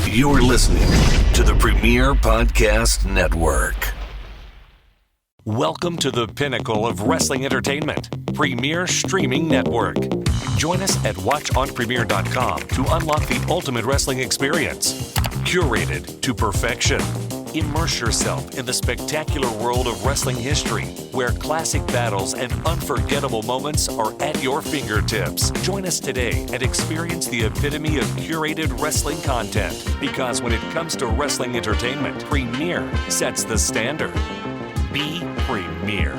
You're listening to the Premier Podcast Network. Welcome to the pinnacle of wrestling entertainment, Premier Streaming Network. Join us at watchonpremier.com to unlock the ultimate wrestling experience. Curated to perfection. Immerse yourself in the spectacular world of wrestling history, where classic battles and unforgettable moments are at your fingertips. Join us today and experience the epitome of curated wrestling content. Because when it comes to wrestling entertainment, Premier sets the standard. Be Premier.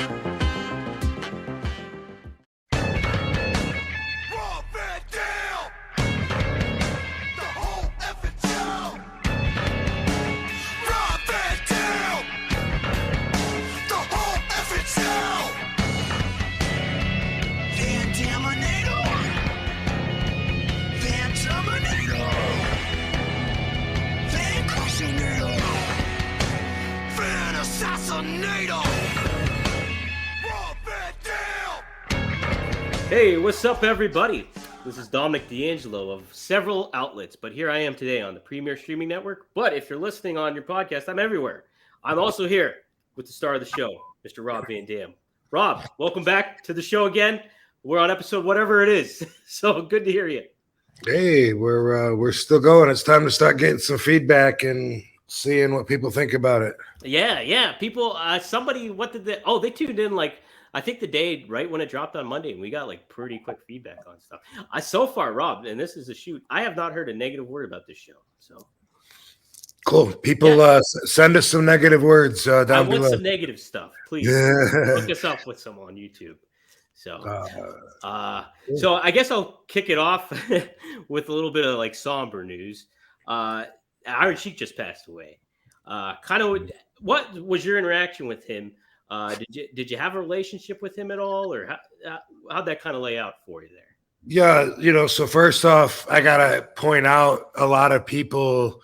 Hey, what's up, everybody? This is Dominic DeAngelo of several outlets, but here I am today on the Premier Streaming Network. But if you're listening on your podcast, I'm everywhere. I'm also here with the star of the show, Mr. Rob Van Dam. Rob, welcome back to the show again. We're on episode whatever it is, so good to hear you. Hey, we're still going. It's time to start getting some feedback and seeing what people think about it. Yeah. People, somebody, they tuned in like, I think the day right when it dropped on Monday, and we got like pretty quick feedback on stuff. So far, Rob, and this is a shoot, I have not heard a negative word about this show. So cool. People, send us some negative words down below. I want some negative stuff, please. Look us up with some on YouTube. So, so I guess I'll kick it off with a little bit of like somber news. Iron Sheik just passed away. What was your interaction with him? Did you have a relationship with him at all, or how'd that kind of lay out for you there? Yeah, so first off, I gotta point out a lot of people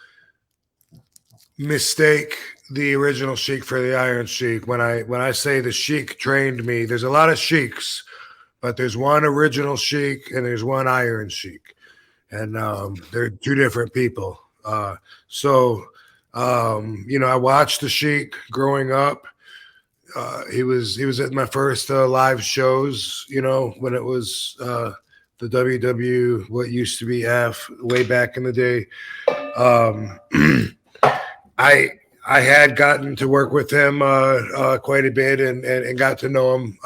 mistake the original Sheik for the Iron Sheik. When I say the Sheik trained me, there's a lot of Sheiks, but there's one original Sheik and there's one Iron Sheik, and they're two different people. I watched the Sheik growing up. He was at my first live shows, when it was the WW, what used to be F, way back in the day. I had gotten to work with him quite a bit and got to know him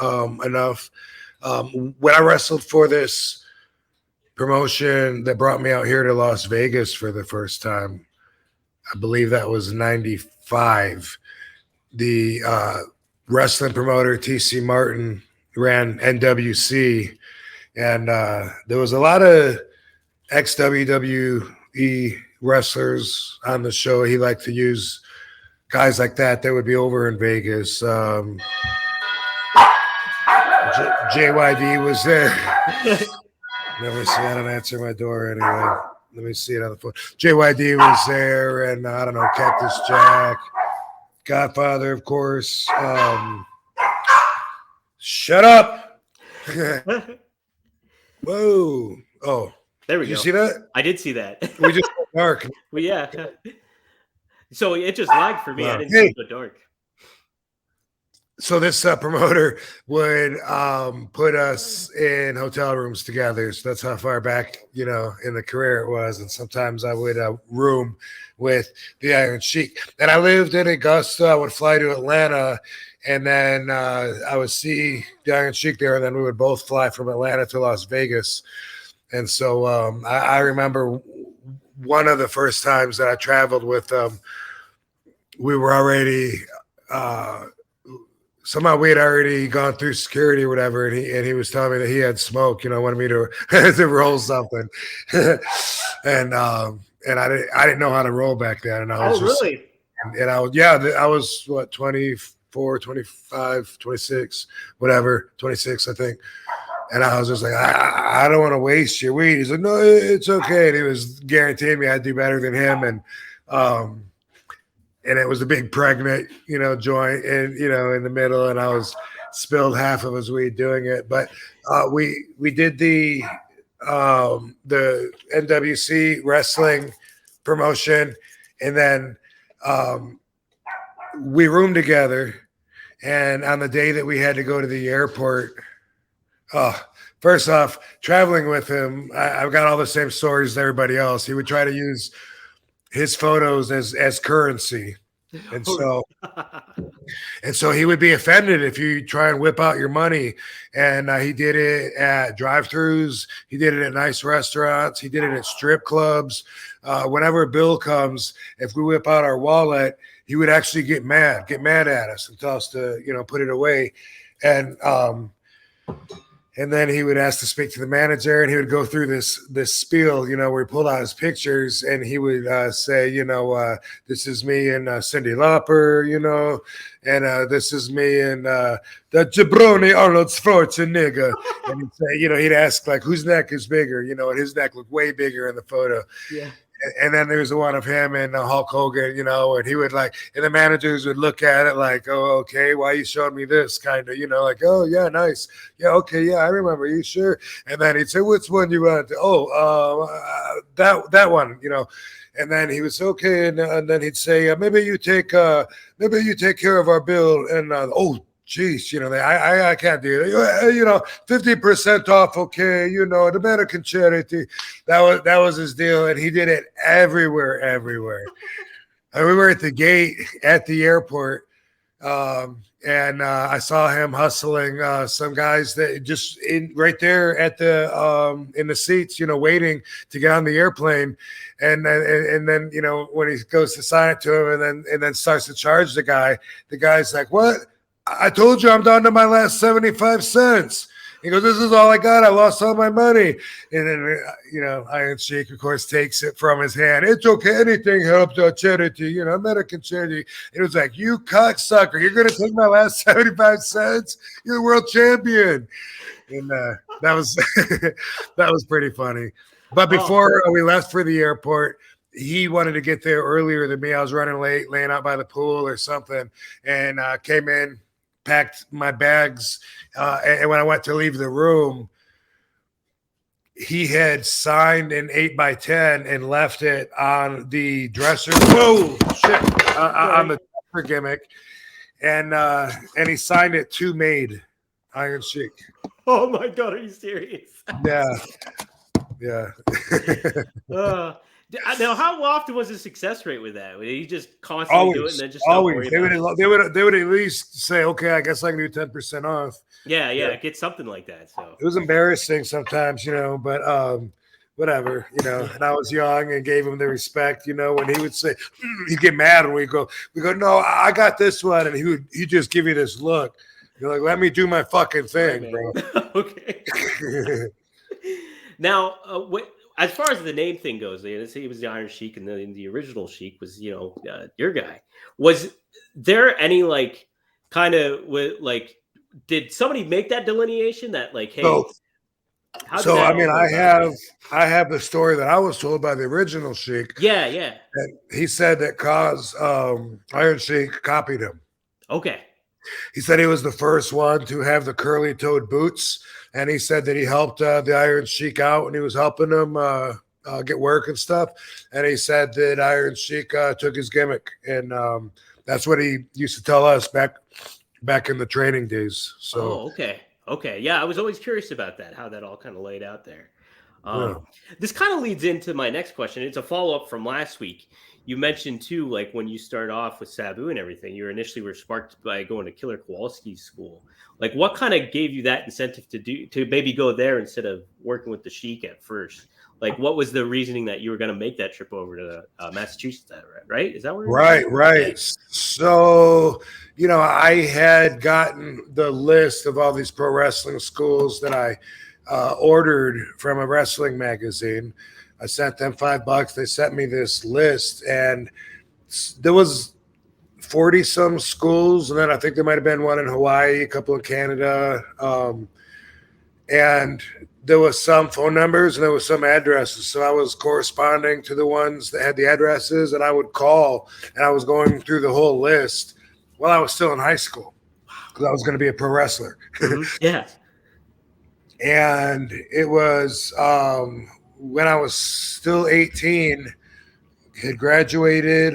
enough. When I wrestled for this promotion that brought me out here to Las Vegas for the first time, I believe that was 95. The wrestling promoter TC Martin ran NWC, and there was a lot of ex-WWE wrestlers on the show. He liked to use guys like that would be over in Vegas. JYD was there. Never see, I don't answer my door anyway. Let me see it on the phone. JYD was there, and I don't know, Cactus Jack, Godfather, of course. Shut up. Whoa. Oh, there we go. You see that? I did see that. We just got dark. Well, yeah. So it just lagged for me. Wow. I didn't see it go dark. So this promoter would put us in hotel rooms together. So that's how far back, in the career it was. And sometimes I would room with the Iron Sheik. And I lived in Augusta. I would fly to Atlanta, and then I would see the Iron Sheik there, and then we would both fly from Atlanta to Las Vegas. And so I remember one of the first times that I traveled with we were already somehow we had already gone through security or whatever, and he was telling me that he had smoke, wanted me to to roll something, and I didn't know how to roll back then, and I was really, and I was what 24, 25, 26, whatever, 26 I think, and I was just like I don't want to waste your weed. He's like, no, it's okay, and he was guaranteeing me I'd do better than him, and it was a big pregnant, joint, and in the middle, and I was spilled half of his weed doing it. But we did the NWC wrestling promotion, and then we roomed together. And on the day that we had to go to the airport, first off, traveling with him, I've got all the same stories as everybody else. He would try to use his photos as currency. And so he would be offended if you try and whip out your money. And he did it at drive-thrus. He did it at nice restaurants. He did it at strip clubs. Whenever a bill comes, if we whip out our wallet, he would actually get mad at us and tell us to, put it away. And then he would ask to speak to the manager, and he would go through this spiel, where he pulled out his pictures, and he would say, this is me and Cyndi Lauper, and this is me and the jabroni Arnold Schwarzenegger. And he'd say, he'd ask, like, whose neck is bigger, and his neck looked way bigger in the photo. Yeah. And then there's the one of him and Hulk Hogan, and he would and the managers would look at it like, oh, okay, why you showing me this kind of, like, oh, yeah, nice. Yeah, okay, yeah, I remember. You sure? And then he'd say, which one you want? That one, And then he would say, okay, and then he'd say, maybe you take care of our bill. And geez, I can't do it. 50% off, okay, the American charity. That was his deal, and he did it everywhere. And we were at the gate at the airport, and I saw him hustling some guys that just right there at the in the seats, waiting to get on the airplane. And then when he goes to sign it to him, and then starts to charge the guy's like, what? I told you I'm down to my last 75 cents. He goes, this is all I got. I lost all my money. And then, Iron Sheik, of course, takes it from his hand. It's okay. Anything helps our charity, American charity. It was like, you cocksucker. You're going to take my last 75 cents? You're the world champion. And that was that was pretty funny. But before we left for the airport, he wanted to get there earlier than me. I was running late, laying out by the pool or something, and came in, packed my bags, and when I went to leave the room, he had signed an 8x10 and left it on the dresser. Whoa, shit! On the dresser gimmick, and he signed it to Made Iron Sheik. Oh my God, are you serious? Yeah. Now, how often was his success rate with that? Would he just constantly do it and then just always? They would at least say, "Okay, I guess I can do 10% off." Yeah, get something like that. So it was embarrassing sometimes, but whatever, And I was young and gave him the respect, when he would say, he'd get mad, and we go, no, I got this one, and he'd just give you this look. You're like, let me do my fucking thing, bro. Okay. Now, as far as the name thing goes, let's say he was the Iron Sheik, and the original Sheik was, your guy. Was there any did somebody make that delineation that hey? I have the story that I was told by the original Sheik. Yeah. And he said that Iron Sheik copied him. Okay. He said he was the first one to have the curly-toed boots, and he said that he helped the Iron Sheik out when he was helping him get work and stuff. And he said that Iron Sheik took his gimmick, and that's what he used to tell us back in the training days. So, okay, yeah, I was always curious about that, how that all kind of laid out there. This kind of leads into my next question. It's a follow-up from last week. You mentioned too, when you started off with Sabu and everything, you initially were sparked by going to Killer Kowalski's school. What kind of gave you that incentive to maybe go there instead of working with the Sheik at first? What was the reasoning that you were going to make that trip over to Massachusetts? Right? Is that where? Right. So, I had gotten the list of all these pro wrestling schools that I ordered from a wrestling magazine. I sent them $5. They sent me this list, and there was 40 some schools, and then I think there might have been one in Hawaii, a couple in Canada, and there was some phone numbers and there was some addresses. So I was corresponding to the ones that had the addresses, and I would call, and I was going through the whole list while I was still in high school because I was going to be a pro wrestler. Yeah. And it was when I was still 18, had graduated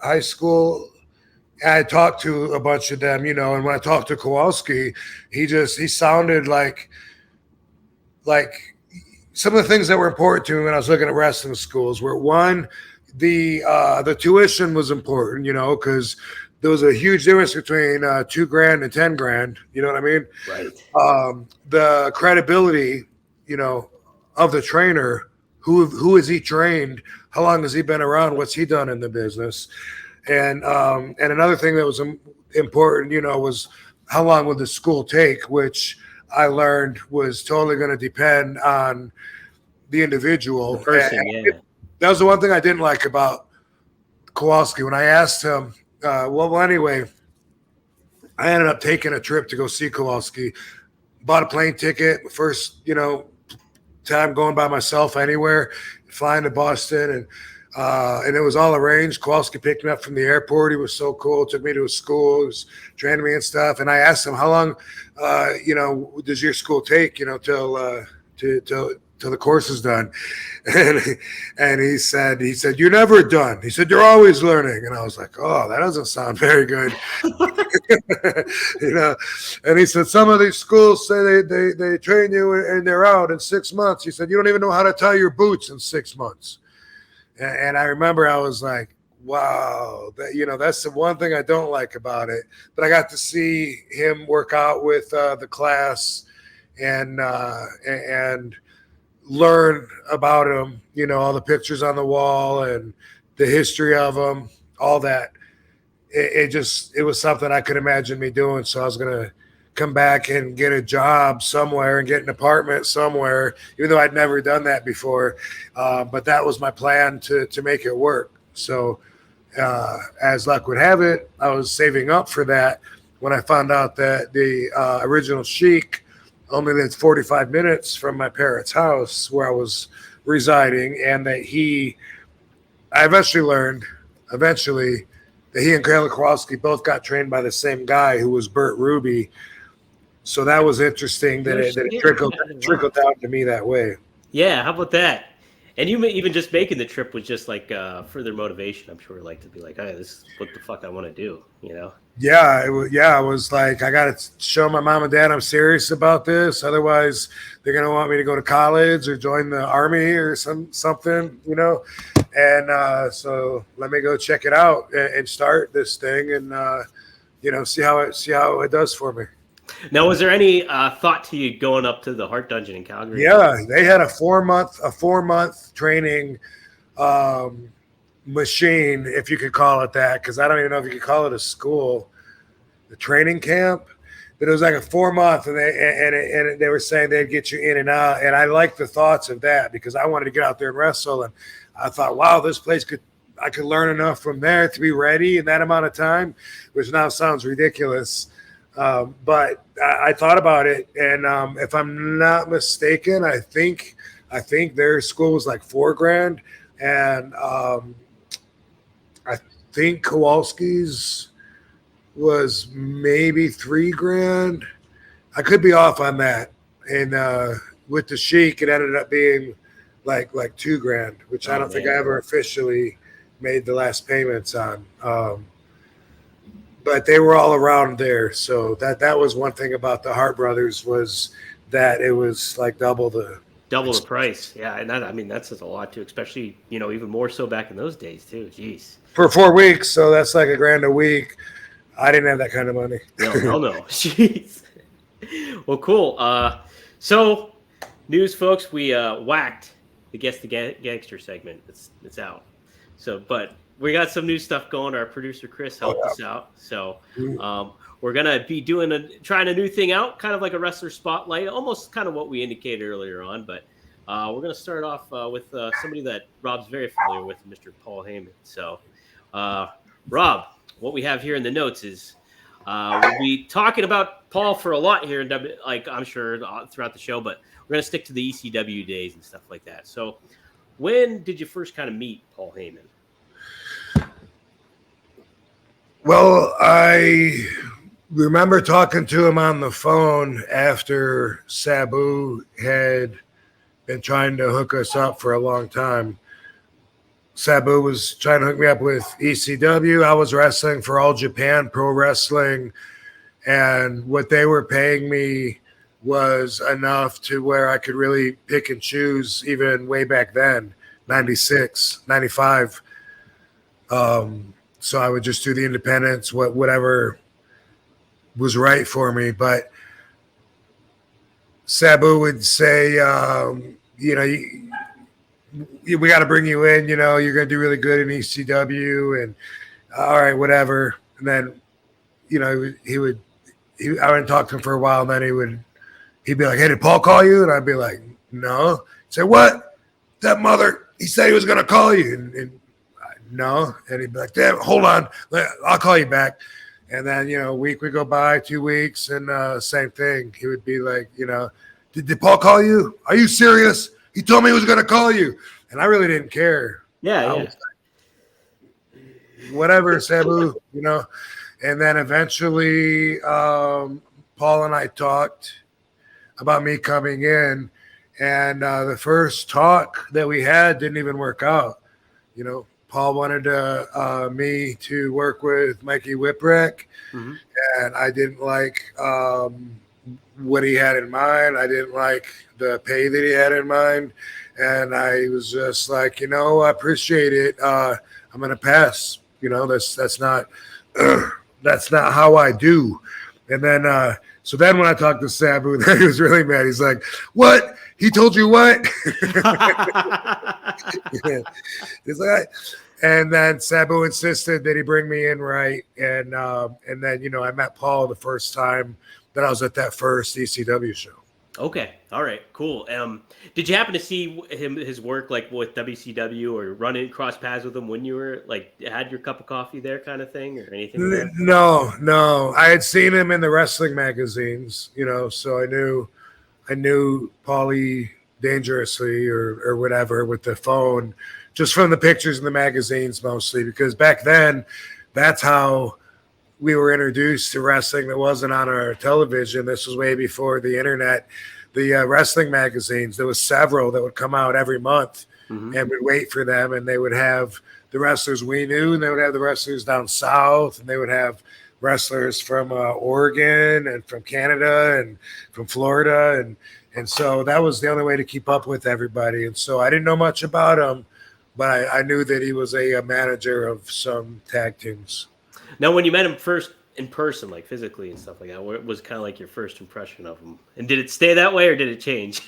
high school. I talked to a bunch of them, you know, and when I talked to Kowalski, he sounded like some of the things that were important to me when I was looking at wrestling schools were, one, the tuition was important, you know, because there was a huge difference between $2,000 and $10,000. You know what I mean? Right. The credibility, you know, of the trainer. Who has he trained? How long has he been around? What's he done in the business? And another thing that was important, you know, was how long would the school take, which I learned was totally going to depend on the individual. The person, yeah. That was the one thing I didn't like about Kowalski. When I asked him, anyway, I ended up taking a trip to go see Kowalski, bought a plane ticket, first, you know, time going by myself anywhere, flying to Boston, and it was all arranged. Kowalski picked me up from the airport. He was so cool. Took me to his school. He was training me and stuff. And I asked him, how long, you know, does your school take, you know, till the course is done? And he said, you're never done. He said, you're always learning. And I was like, oh, that doesn't sound very good. You know, and he said, some of these schools say they train you and they're out in 6 months. He said, you don't even know how to tie your boots in 6 months. And I remember I was like, wow, that, you know, that's the one thing I don't like about it. But I got to see him work out with the class and learn about him, you know, all the pictures on the wall and the history of him, all that. It was something I could imagine me doing. So I was going to come back and get a job somewhere and get an apartment somewhere, even though I'd never done that before. But that was my plan to make it work. So as luck would have it, I was saving up for that when I found out that the original Sheik only lived 45 minutes from my parents' house where I was residing, and that I eventually learned that he and Kayla Kowalski both got trained by the same guy who was Bert Ruby. So that was interesting that it trickled down to me that way. Yeah, how about that? And you even just making the trip was just like further motivation, I'm sure, like to be like, hey, this is what the fuck I want to do, you know? Yeah, I was like, I got to show my mom and dad I'm serious about this. Otherwise, they're going to want me to go to college or join the army or something, you know? And so let me go check it out and start this thing and, you know, see how it does for me. Now, was there any thought to you going up to the Heart Dungeon in Calgary? Yeah, they had a 4-month training machine, if you could call it that, because I don't even know if you could call it a school, the training camp. But it was like a 4-month, and they were saying they'd get you in and out. And I liked the thoughts of that because I wanted to get out there and wrestle. And I thought, wow, this place I could learn enough from there to be ready in that amount of time, which now sounds ridiculous. But I thought about it, and if I'm not mistaken, I think their school was like $4,000, and I think Kowalski's was maybe $3,000. I could be off on that. And with the Sheik, it ended up being like $2,000, which I don't think I ever officially made the last payments on. But they were all around there. So that was one thing about the Hart brothers, was that it was like double the price. Yeah. And that says a lot too, especially, you know, even more so back in those days too. Jeez. For 4 weeks. So that's like $1,000 a week. I didn't have that kind of money. No. Jeez. Well, cool. So news, folks, we whacked the Guess the Gangster segment. It's out. So, but we got some new stuff going. Our producer Chris helped us out. So we're going to be trying a new thing out, kind of like a wrestler spotlight, almost kind of what we indicated earlier on. But we're going to start off with somebody that Rob's very familiar with, Mr. Paul Heyman. So, Rob, what we have here in the notes is we'll be talking about Paul for a lot here, like I'm sure throughout the show, but we're going to stick to the ECW days and stuff like that. So when did you first kind of meet Paul Heyman? Well, I remember talking to him on the phone after Sabu had been trying to hook us up for a long time. Sabu was trying to hook me up with ECW. I was wrestling for All Japan Pro Wrestling, and what they were paying me was enough to where I could really pick and choose, even way back then, 96, 95. So I would just do the independents, whatever was right for me. But Sabu would say, we got to bring you in, you're going to do really good in ECW, and all right, whatever. And then, I wouldn't talk to him for a while, and then he'd be like, hey, did Paul call you? And I'd be like, no. He'd say, what? That mother, he said he was going to call you. And no. And he'd be like, damn, hold on. I'll call you back. And then, a week would go by, 2 weeks, and same thing. He would be like, did Paul call you? Are you serious? He told me he was going to call you. And I really didn't care. Yeah. Was like, whatever, Sabu, And then eventually Paul and I talked about me coming in. And the first talk that we had didn't even work out. Paul wanted me to work with Mikey Whipwreck. Mm-hmm. And I didn't like what he had in mind. I didn't like the pay that he had in mind. And I was just like, I appreciate it. I'm going to pass. That's not that's not how I do. And then so then when I talked to Sabu, then he was really mad. He's like, what? He told you what? He's like, and then Sabu insisted that he bring me in right. And then, I met Paul the first time that I was at that first ECW show. Okay. All right. Cool. Did you happen to see his work like with WCW or cross paths with him when you were had your cup of coffee there kind of thing or anything? No. I had seen him in the wrestling magazines, so I knew Paulie Dangerously or whatever with the phone, just from the pictures in the magazines mostly, because back then that's how we were introduced to wrestling that wasn't on our television. This was way before the internet. The wrestling magazines, there was several that would come out every month, mm-hmm. and we'd wait for them, and they would have the wrestlers we knew, and they would have the wrestlers down south, and they would have wrestlers from Oregon and from Canada and from Florida, and so that was the only way to keep up with everybody. And so I didn't know much about him, but I knew that he was a manager of some tag teams. Now, when you met him first in person, like physically and stuff like that, what was kind of like your first impression of him? And did it stay that way or did it change?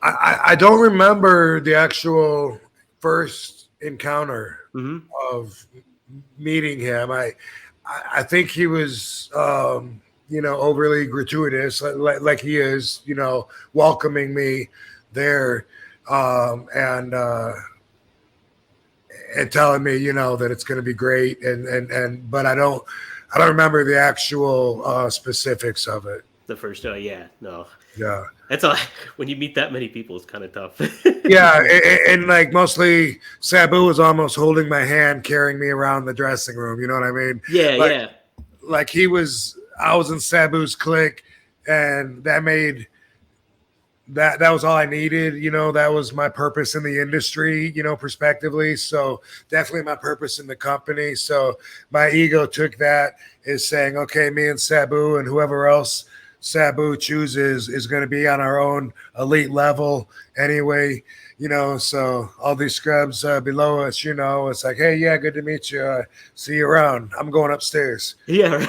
I don't remember the actual first encounter mm-hmm. of meeting him. I think he was, overly gratuitous, like he is, welcoming me there, and telling me, that it's going to be great. But I don't remember the actual specifics of it. The first, yeah. That's when you meet that many people, it's kind of tough. Yeah. And like mostly Sabu was almost holding my hand, carrying me around the dressing room. You know what I mean? Yeah. Yeah. Like I was in Sabu's clique, and that made, that was all I needed. That was my purpose in the industry, prospectively. So definitely my purpose in the company. So my ego took that as saying, okay, me and Sabu and whoever else Sabu chooses is going to be on our own elite level anyway, so all these scrubs below us, it's like, hey, yeah, good to meet you. See you around. I'm going upstairs. Yeah.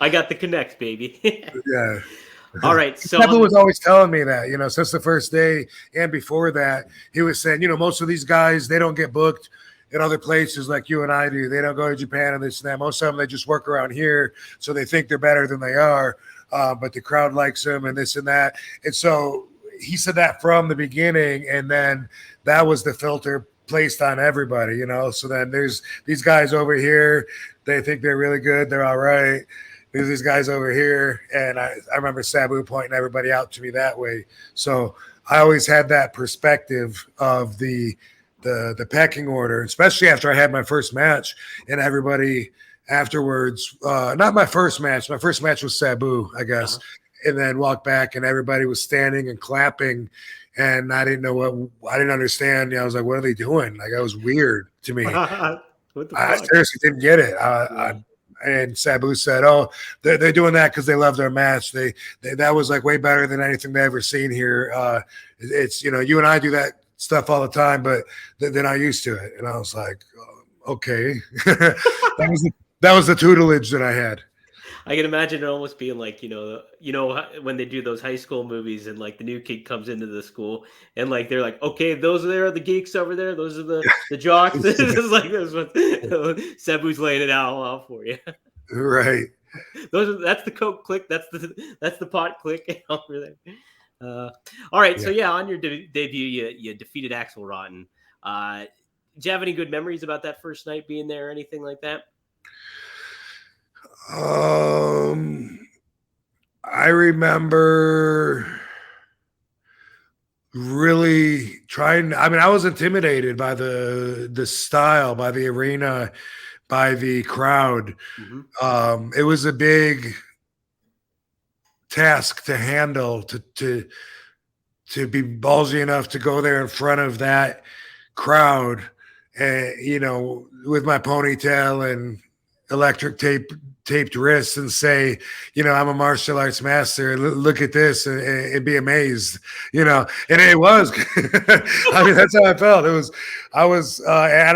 I got the connect, baby. Yeah. All right. So Sabu was always telling me that, since the first day and before that, he was saying, most of these guys, they don't get booked in other places like you and I do. They don't go to Japan and this and that. Most of them, they just work around here, so they think they're better than they are, but the crowd likes them and this and that. And so he said that from the beginning, and then that was the filter placed on everybody, So then there's these guys over here, they think they're really good, they're all right. There's these guys over here, and I remember Sabu pointing everybody out to me that way. So I always had that perspective of the pecking order, especially after I had my first match, and everybody afterwards. Not my first match. My first match was Sabu, I guess, and then walked back, and everybody was standing and clapping, and I didn't understand. You know, I was like, what are they doing? Like, that was weird to me. What the I fuck? seriously didn't get it. And Sabu said, "Oh, they're doing that because they love their match. They that was like way better than anything they ever seen here. It's, you know, you and I do that stuff all the time, but they're not used to it." And I was like, okay, that was the tutelage that I had. I can imagine it almost being like, when they do those high school movies and like the new kid comes into the school and like they're like, okay, those there are the geeks over there, those are the jocks. This is like this one. Sabu's laying it out for you. Right. That's the Coke click. That's the pot click over there. All right. Yeah. So yeah, on your debut, you defeated Axel Rotten. Do you have any good memories about that first night being there or anything like that? I remember really trying. I mean, I was intimidated by the style, by the arena, by the crowd. Mm-hmm. It was a big task to handle, to be ballsy enough to go there in front of that crowd, and, you know, with my ponytail and electric taped wrists and say, you know, I'm a martial arts master. Look at this and be amazed, you know. And it was, I mean, that's how I felt. And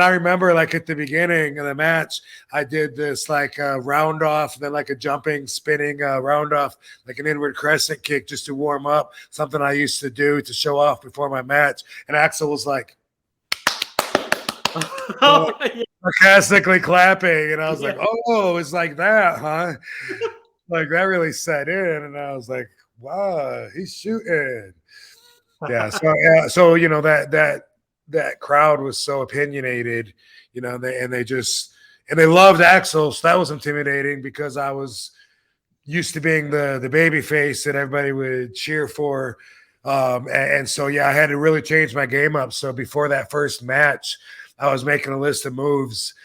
I remember like at the beginning of the match, I did this like round off, then like a jumping, spinning round off, like an inward crescent kick just to warm up, something I used to do to show off before my match. And Axel was like, sarcastically clapping, and I was like, "Oh, it's like that, huh?" Like that really set in, and I was like, "Wow, he's shooting." Yeah. So you know that crowd was so opinionated, you know, they loved Axel, so that was intimidating because I was used to being the baby face that everybody would cheer for, and so yeah, I had to really change my game up. So before that first match, I was making a list of moves,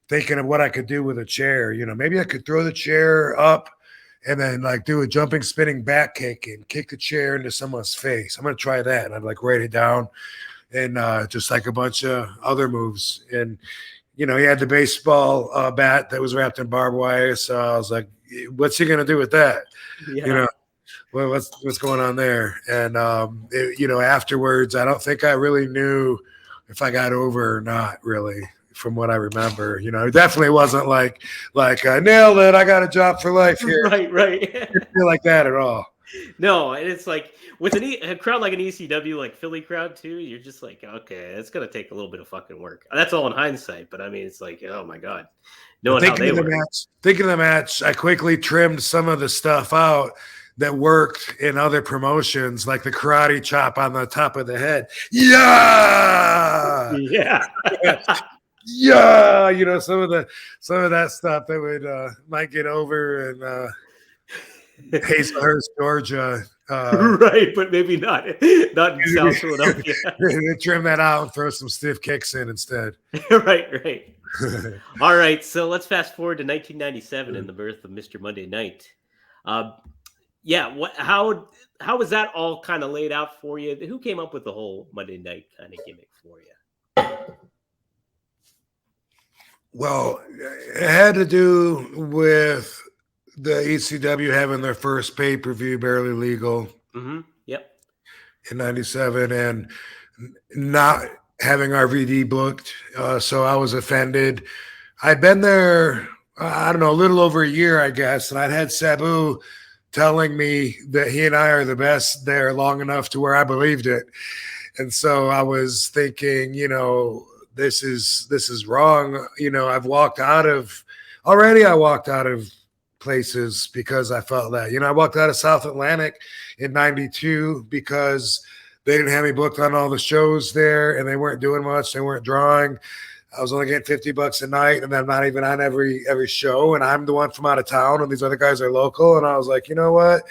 thinking of what I could do with a chair. You know, maybe I could throw the chair up and then like do a jumping, spinning back kick and kick the chair into someone's face. I'm going to try that. And I'd like write it down and just like a bunch of other moves. And, you know, he had the baseball bat that was wrapped in barbed wire. So I was like, what's he going to do with that? Yeah. You know, well, what's going on there? And, you know, afterwards, I don't think I really knew if I got over or not, really, from what I remember. You know, it definitely wasn't like I nailed it, I got a job for life here. Right. It didn't feel like that at all. No, and it's like with a crowd like an ECW, like Philly crowd too, you're just like, okay, it's gonna take a little bit of fucking work. That's all in hindsight, but I mean, it's like, oh my god, thinking of the match, I quickly trimmed some of the stuff out that worked in other promotions, like the karate chop on the top of the head. Yeah. Yeah. You know, some of that stuff that would might get over in Hazelhurst, Georgia. Right, but maybe not in South Philadelphia. Trim that out and throw some stiff kicks in instead. Right. All right, so let's fast forward to 1997 and the birth of Mr. Monday Night. Yeah, how was that all kind of laid out for you? Who came up with the whole Monday Night kind of gimmick for you? Well, it had to do with the ECW having their first pay-per-view, Barely Legal. Mm-hmm. Yep. In 97, and not having RVD booked. So I was offended. I'd been there, I don't know, a little over a year, I guess, and I'd had Sabu telling me that he and I are the best there long enough to where I believed it. And so I was thinking, you know, this is wrong. You know, I walked out of places because I felt that. You know, I walked out of South Atlantic in 92 because they didn't have me booked on all the shows there and they weren't doing much. They weren't drawing. I was only getting $50 a night, and I'm not even on every show. And I'm the one from out of town, and these other guys are local. And I was like, you know what?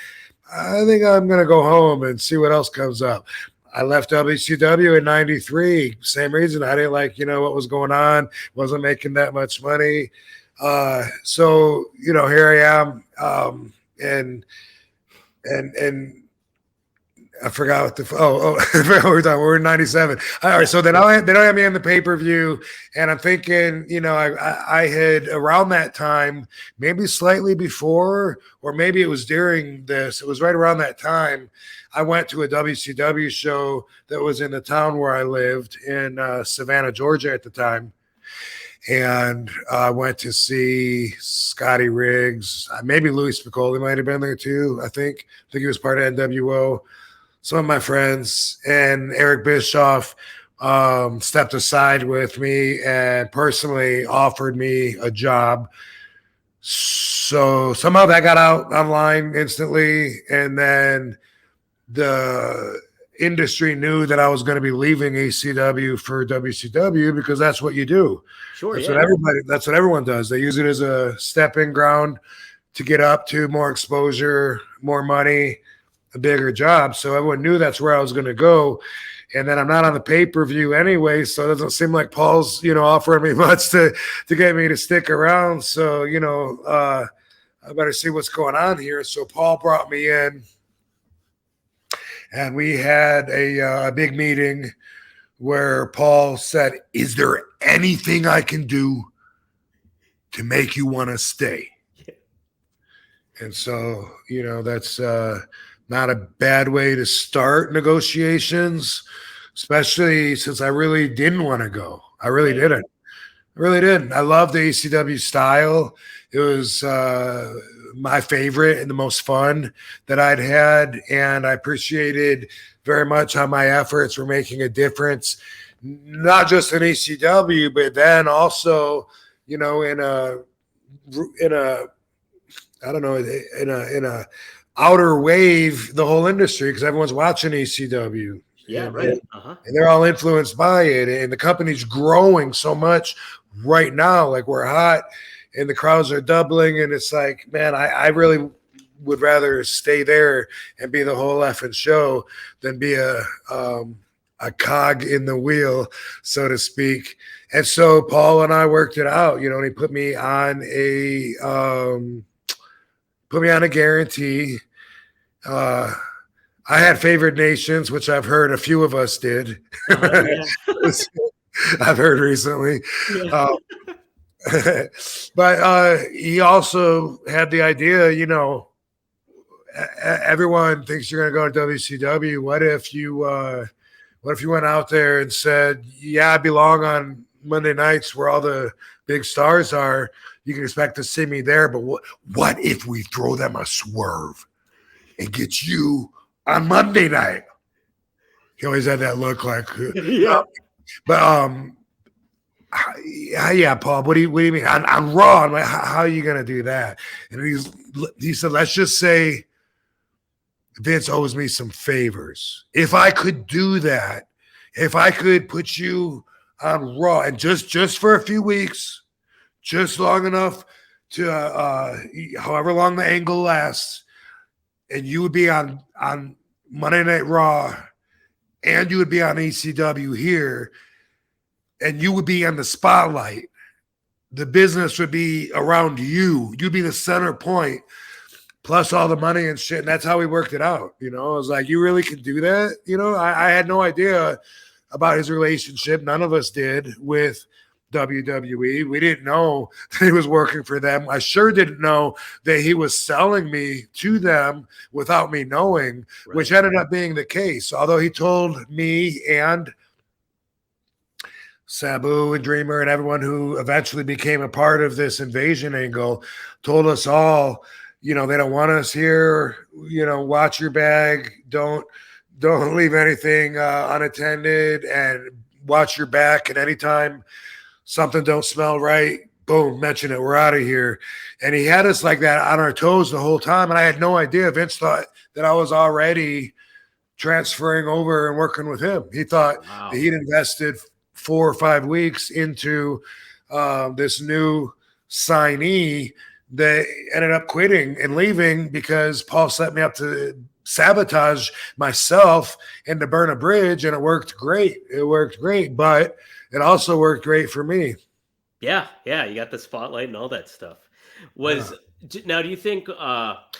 I think I'm going to go home and see what else comes up. I left WCW in 93. Same reason. I didn't like, you know, what was going on. Wasn't making that much money. So, you know, here I am. And I forgot what I forgot what we're talking. We're in 97. All right, so they don't have me on the pay-per-view, and I'm thinking, I had around that time, maybe slightly before, or maybe it was during this. It was right around that time. I went to a WCW show that was in the town where I lived in Savannah, Georgia at the time. And I went to see Scotty Riggs. Maybe Louis Spicoli might have been there too. I think he was part of NWO. Some of my friends and Eric Bischoff stepped aside with me and personally offered me a job. So somehow that got out online instantly. And then the industry knew that I was going to be leaving ECW for WCW because that's what you do. Sure, that's what everyone does. They use it as a stepping ground to get up to more exposure, more money, a bigger job. So everyone knew that's where I was going to go. And then I'm not on the pay-per-view anyway, so it doesn't seem like Paul's, offering me much to get me to stick around. So, I better see what's going on here. So Paul brought me in, and we had a big meeting where Paul said, "Is there anything I can do to make you want to stay?" Yeah. And so, that's not a bad way to start negotiations, especially since I really didn't want to go. I really didn't. I love the ECW style. It was my favorite and the most fun that I'd had, and I appreciated very much how my efforts were making a difference, not just in ECW, but then also, in a outer wave, the whole industry, because everyone's watching ECW. Yeah, right. Uh-huh. And they're all influenced by it, and the company's growing so much right now. Like, we're hot, and the crowds are doubling, and it's like, man, I really would rather stay there and be the whole effing show than be a cog in the wheel, so to speak. And so Paul and I worked it out, and he put me on a guarantee. I had favored nations, which I've heard a few of us did. Yeah. I've heard recently. Yeah. But he also had the idea, everyone thinks you're going to go to WCW. What if you went out there and said, "Yeah, I belong on Monday nights where all the big stars are. You can expect to see me there. But what if we throw them a swerve and get you on Monday night?" He always had that look like, yeah. Yeah, Paul, what do you mean? On Raw, I'm like, how are you going to do that? And he said, let's just say Vince owes me some favors. If I could do that, if I could put you on Raw and just for a few weeks, just long enough to however long the angle lasts, and you would be on Monday Night Raw, and you would be on ECW here, and you would be on the spotlight. The business would be around you. You'd be the center point, plus all the money and shit. And that's how we worked it out. I was like, you really can do that? I had no idea about his relationship. None of us did with WWE. We didn't know that he was working for them. I sure didn't know that he was selling me to them without me knowing, right. Which ended up being the case. Although he told me and Sabu and Dreamer and everyone who eventually became a part of this invasion angle told us all, they don't want us here. Watch your bag. Don't leave anything unattended, and watch your back. And anytime something don't smell right, boom, mention it. We're out of here. And he had us like that on our toes the whole time. And I had no idea. Vince thought that I was already transferring over and working with him. He thought that he'd invested 4 or 5 weeks into this new signee that ended up quitting and leaving because Paul set me up to sabotage myself and to burn a bridge, and it worked great. But it also worked great for me. Yeah, you got the spotlight and all that stuff. Was Now, do you think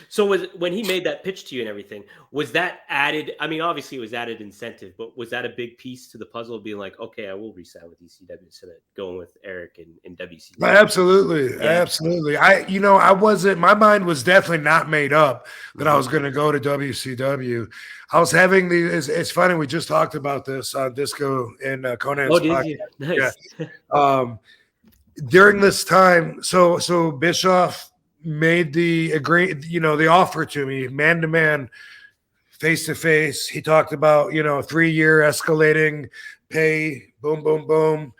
so? Was when he made that pitch to you and everything, was that added? I mean, obviously it was added incentive, but was that a big piece to the puzzle of being like, okay, I will resign with ECW instead of going with Eric in WCW? Absolutely, absolutely. I wasn't. My mind was definitely not made up that I was going to go to WCW. I was having these. It's funny. We just talked about this on Disco and Conan's podcast. You? Nice. Yeah. During this time, so Bischoff made the offer to me, man to man, face to face. He talked about 3-year escalating pay, boom, boom, boom.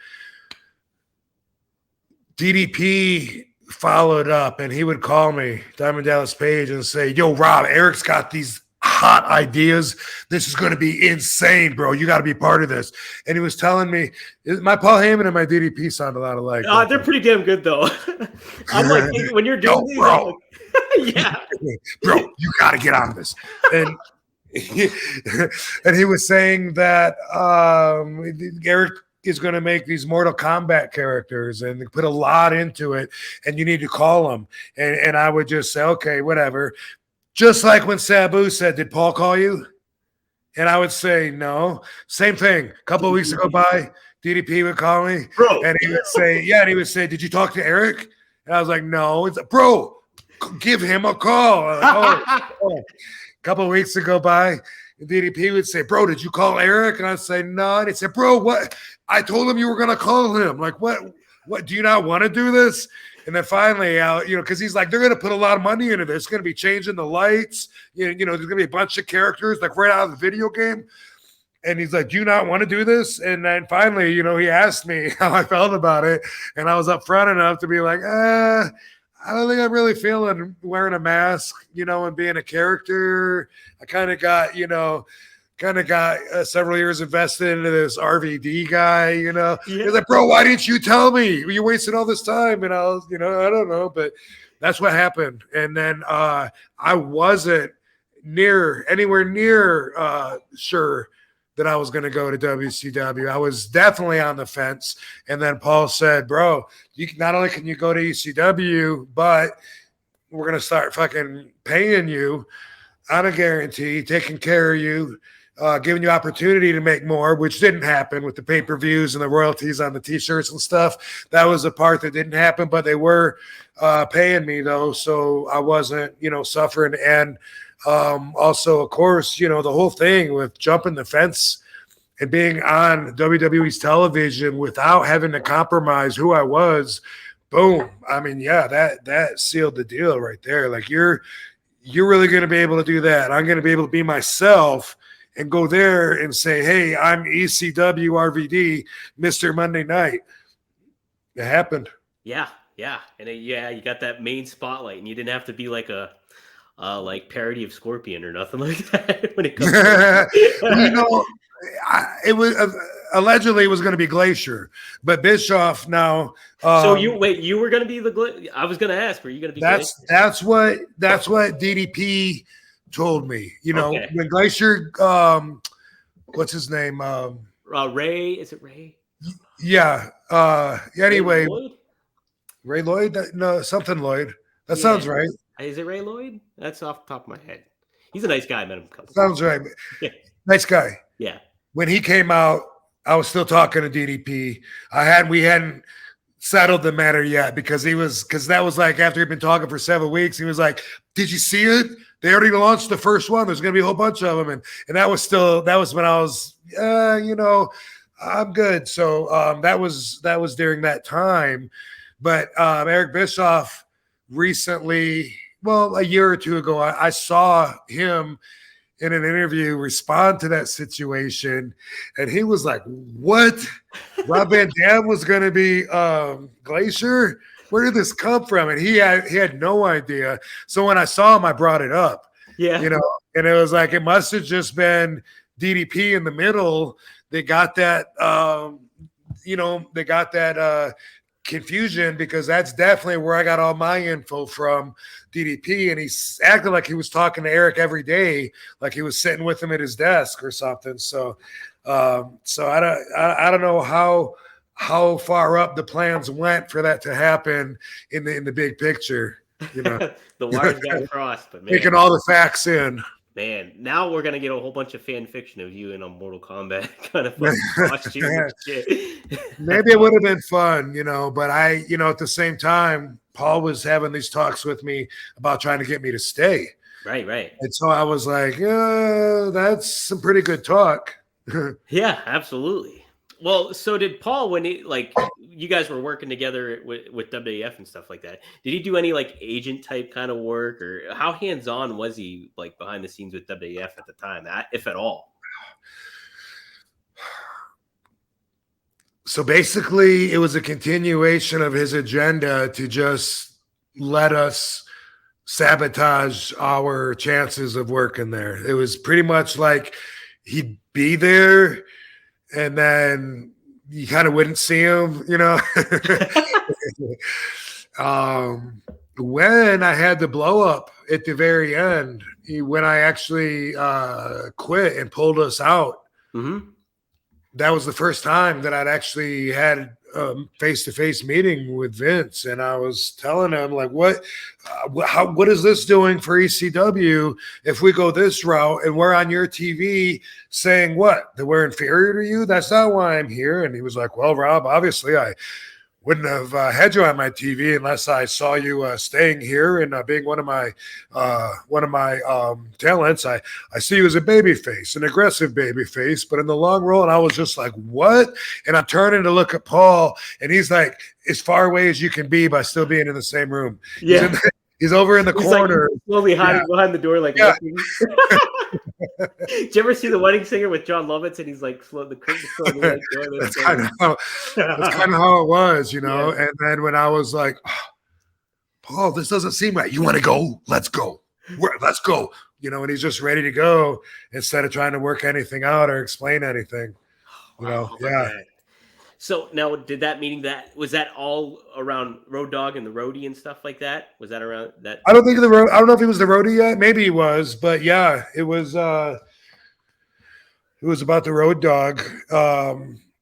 DDP followed up, and he would call me, Diamond Dallas Page, and say, "Yo, Rob, Eric's got these hot ideas. This is going to be insane, bro. You got to be part of this." And he was telling me, my Paul Heyman and my DDP sound a lot alike. They're pretty damn good, though. I'm like, when you're doing these, bro, like, yeah, bro, you got to get on this. And he was saying that Eric is going to make these Mortal Kombat characters and put a lot into it, and you need to call them. And I would just say, okay, whatever. Just like when Sabu said, "Did Paul call you?" And I would say, "No." Same thing. A couple of weeks ago by, DDP would call me, bro, and he would say, "Yeah," and he would say, "Did you talk to Eric?" And I was like, "No." It's like, "Bro, give him a call." Like, oh. A couple of weeks ago by, DDP would say, "Bro, did you call Eric?" And I'd say, "No." And he'd say, "Bro, what? I told him you were going to call him. Like, what? Do you not want to do this?" And then finally, because he's like, they're going to put a lot of money into this. It's going to be changing the lights. There's going to be a bunch of characters like right out of the video game. And he's like, "Do you not want to do this?" And then finally, he asked me how I felt about it. And I was upfront enough to be like, I don't think I'm really feeling wearing a mask, and being a character. I kind of got, several years invested into this RVD guy, Yeah. He's like, "Bro, why didn't you tell me? You wasted all this time." And I was, I don't know, but that's what happened. And then I wasn't anywhere near sure that I was going to go to WCW. I was definitely on the fence. And then Paul said, "Bro, not only can you go to ECW, but we're going to start fucking paying you on a guarantee, taking care of you, giving you opportunity to make more," which didn't happen with the pay-per-views and the royalties on the t-shirts and stuff. That was the part that didn't happen, but they were paying me though. So I wasn't, suffering. And also, of course, the whole thing with jumping the fence and being on WWE's television without having to compromise who I was, boom. I mean, yeah, that sealed the deal right there. Like, you're really going to be able to do that. I'm going to be able to be myself and go there and say, "Hey, I'm ECW RVD, Mr. Monday Night." It happened. Yeah. And you got that main spotlight, and you didn't have to be like a like parody of Scorpion or nothing like that when it comes it was allegedly it was going to be Glacier, but Bischoff now. So you were going to be I was going to ask, were you going to be? That's what DDP told me. When Glacier, what's his name? Ray. Is it Ray? Yeah. Anyway, Ray Lloyd? Ray Lloyd? No, something Lloyd. That sounds right. Is it Ray Lloyd? That's off the top of my head. He's a nice guy. I met him a couple times. Sounds right. Yeah. Nice guy. Yeah. When he came out, I was still talking to DDP. We hadn't settled the matter yet because that was like after he'd been talking for 7 weeks. He was like, "Did you see it? They already launched the first one. There's going to be a whole bunch of them." And that was when I was, I'm good. So that was during that time. But Eric Bischoff recently, a year or two ago, I saw him in an interview respond to that situation, and he was like, "What? Rob Van Dam was going to be Glacier? Where did this come from?" And he had no idea. So when I saw him, I brought it up. Yeah, and it was like it must have just been DDP in the middle. They got that, confusion, because that's definitely where I got all my info from, DDP. And he acted like he was talking to Eric every day, like he was sitting with him at his desk or something. So I don't know how far up the plans went for that to happen in the big picture. You know, the wires got crossed, but man, taking all the facts in. Man, now we're gonna get a whole bunch of fan fiction of you in a Mortal Kombat kind of fucking costume and shit. Maybe it would have been fun, but I, at the same time, Paul was having these talks with me about trying to get me to stay. Right. And so I was like, yeah, that's some pretty good talk. Yeah, absolutely. Well, so did Paul when you guys were working together with WWF and stuff like that? Did he do any agent type kind of work, or how hands on was he behind the scenes with WWF at the time, if at all? So basically, it was a continuation of his agenda to just let us sabotage our chances of working there. It was pretty much like he'd be there, and then you kind of wouldn't see him, When I had the blow up at the very end, when I actually quit and pulled us out, that was the first time that I'd actually had a face-to-face meeting with Vince, and I was telling him what is this doing for ECW if we go this route and we're on your TV saying that we're inferior to you? That's not why I'm here. And he was like, well, Rob, obviously I wouldn't have had you on my TV unless I saw you staying here and being one of my talents. I see you as a baby face, an aggressive baby face, but in the long run, and I was just like, what? And I'm turning to look at Paul, and he's like, as far away as you can be by still being in the same room. Yeah. He's over in the corner. Slowly hiding behind the door, looking. Did you ever see The Wedding Singer with John Lovitz, and he's the curtain? That's kind of how it was, Yeah. And then when I was like, Paul, this doesn't seem right. You want to go? Let's go. Let's go. And he's just ready to go instead of trying to work anything out or explain anything. Wow, yeah. So now, did that meaning was that all around Road Dogg and the Roadie and stuff like that? Was that around that? I don't know if he was the Roadie yet. Maybe he was, but yeah, it was. It was about the Road Dogg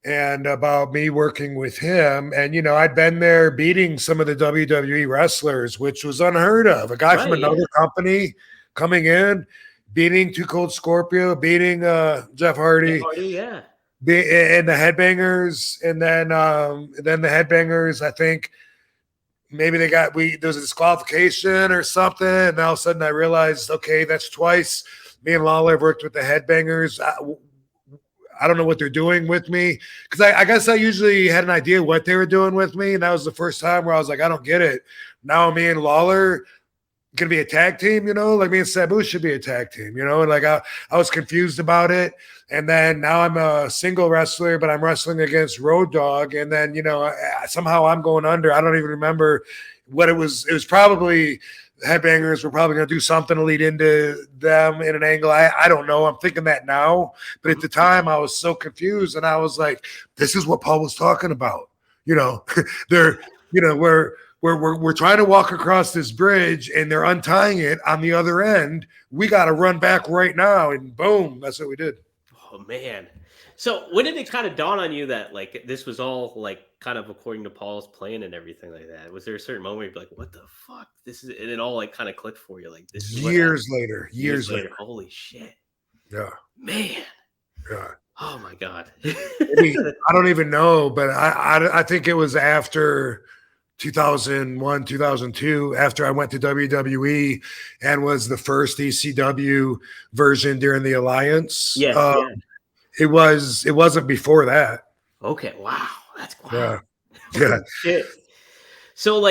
and about me working with him. And I'd been there beating some of the WWE wrestlers, which was unheard of. A guy from another company coming in, beating Too Cold Scorpio, beating Jeff Hardy. Yeah. And the Headbangers, and then the Headbangers, I think maybe there was a disqualification or something, and all of a sudden I realized, okay, that's twice. Me and Lawler have worked with the Headbangers. I don't know what they're doing with me, because I guess I usually had an idea what they were doing with me, and that was the first time where I was like, I don't get it. Now me and Lawler gonna be a tag team, me and Sabu should be a tag team, and I was confused about it. And then now I'm a single wrestler, but I'm wrestling against Road Dogg. And then, somehow I'm going under. I don't even remember what it was. It was probably Headbangers were probably going to do something to lead into them in an angle. I don't know. I'm thinking that now. But at the time, I was so confused. And I was like, this is what Paul was talking about. We're trying to walk across this bridge, and they're untying it on the other end. We got to run back right now. And boom, that's what we did. Oh man! So when did it kind of dawn on you that this was all kind of according to Paul's plan and everything like that? Was there a certain moment where you'd be like, "What the fuck? This is," and it all kind of clicked for you? This is years later. Holy shit! Yeah, man. Yeah. Oh my god. I don't even know, but I think it was after 2001, 2002, after I went to WWE and was the first ECW version during the Alliance. Yeah. It wasn't before that. Okay. Wow. That's wow. Yeah. Shit. So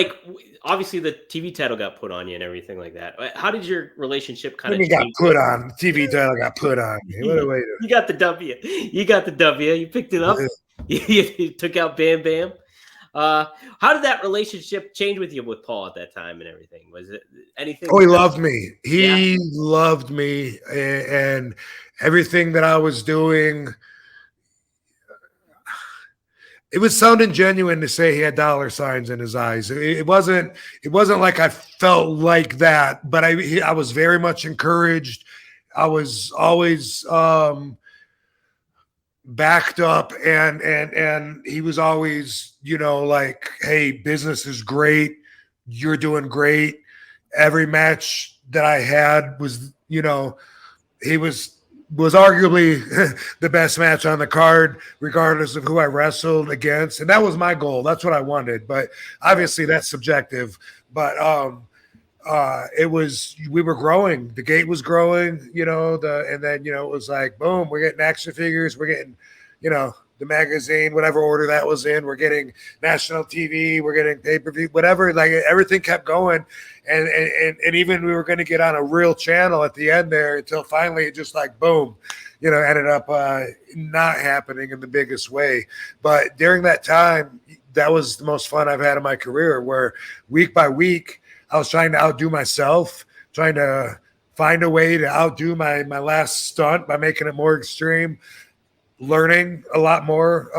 obviously the TV title got put on you and everything like that. How did your relationship kind of change? Got put on. TV title got put on. You got the W. You picked it up. You took out Bam Bam. How did that relationship change with Paul at that time and everything? Was it anything? Oh, he loved me. He loved me, and everything that I was doing. It was sounding genuine to say he had dollar signs in his eyes. It wasn't like I felt like that, but I was very much encouraged. I was always backed up, and he was always, hey, business is great. You're doing great. every match that I had was, he was arguably the best match on the card, regardless of who I wrestled against. And that was my goal. That's what I wanted. But obviously that's subjective. But we were growing. The gate was growing, and then, it was like, boom, we're getting action figures. We're getting, the magazine, whatever order that was in. We're getting national TV. We're getting pay-per-view, whatever. Like everything kept going. And even we were going to get on a real channel at the end there until finally it just like, boom, ended up not happening in the biggest way. But during that time, that was the most fun I've had in my career, where week by week, I was trying to outdo myself, trying to find a way to outdo my last stunt by making it more extreme, learning a lot more,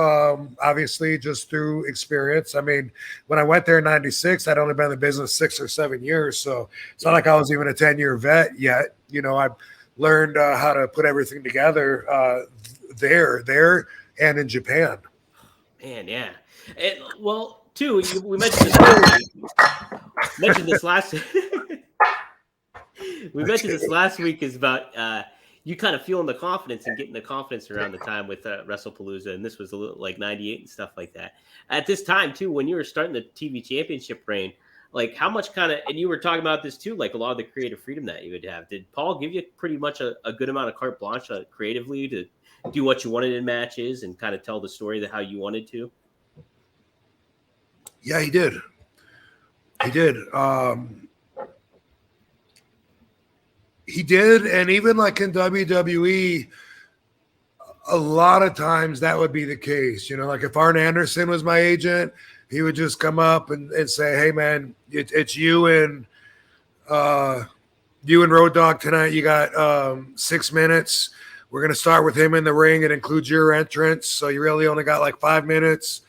obviously, just through experience. I mean, when I went there in 96, I'd only been in the business 6 or 7 years. So it's not like I was even a 10-year vet yet. I learned how to put everything together there and in Japan. Man, yeah. And, well, too, we mentioned this. Mentioned this last. We mentioned this last week is about you kind of feeling the confidence and getting the confidence around the time with WrestlePalooza, and this was a little like 98 and stuff like that. At this time too, when you were starting the TV championship reign, like how much and you were talking about this too, like a lot of the creative freedom that you would have. Did Paul give you pretty much a good amount of carte blanche creatively to do what you wanted in matches and kind of tell the story how you wanted to? Yeah, he did. He did. He did, and even like in WWE, a lot of times that would be the case. Like if Arn Anderson was my agent, he would just come up and say, "Hey, man, it's you and Road Dogg tonight. You got 6 minutes. We're gonna start with him in the ring. It includes your entrance, so you really only got like 5 minutes."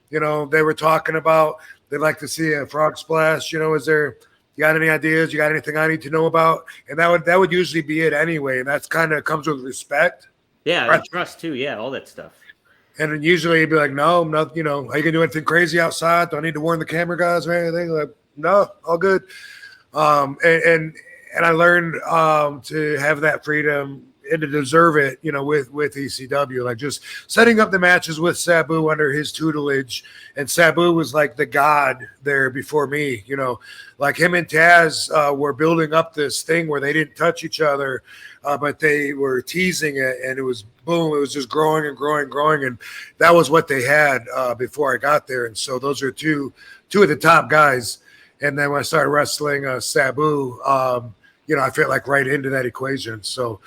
They were talking about they'd like to see a frog splash. Is there? You got any ideas? You got anything I need to know about? And that would usually be it anyway. And that's kind of comes with respect. Yeah, right? And trust too. Yeah, all that stuff. And then usually you'd be like, no, are you gonna do anything crazy outside? Do I need to warn the camera guys or anything? Like, no, all good. And I learned to have that freedom and to deserve it, with ECW, like just setting up the matches with Sabu under his tutelage. And Sabu was like the god there before me, like him and Taz were building up this thing where they didn't touch each other, but they were teasing it, and it was boom, it was just growing and growing and growing. And that was what they had before I got there. And so those are two of the top guys. And then when I started wrestling Sabu, I fit like right into that equation. So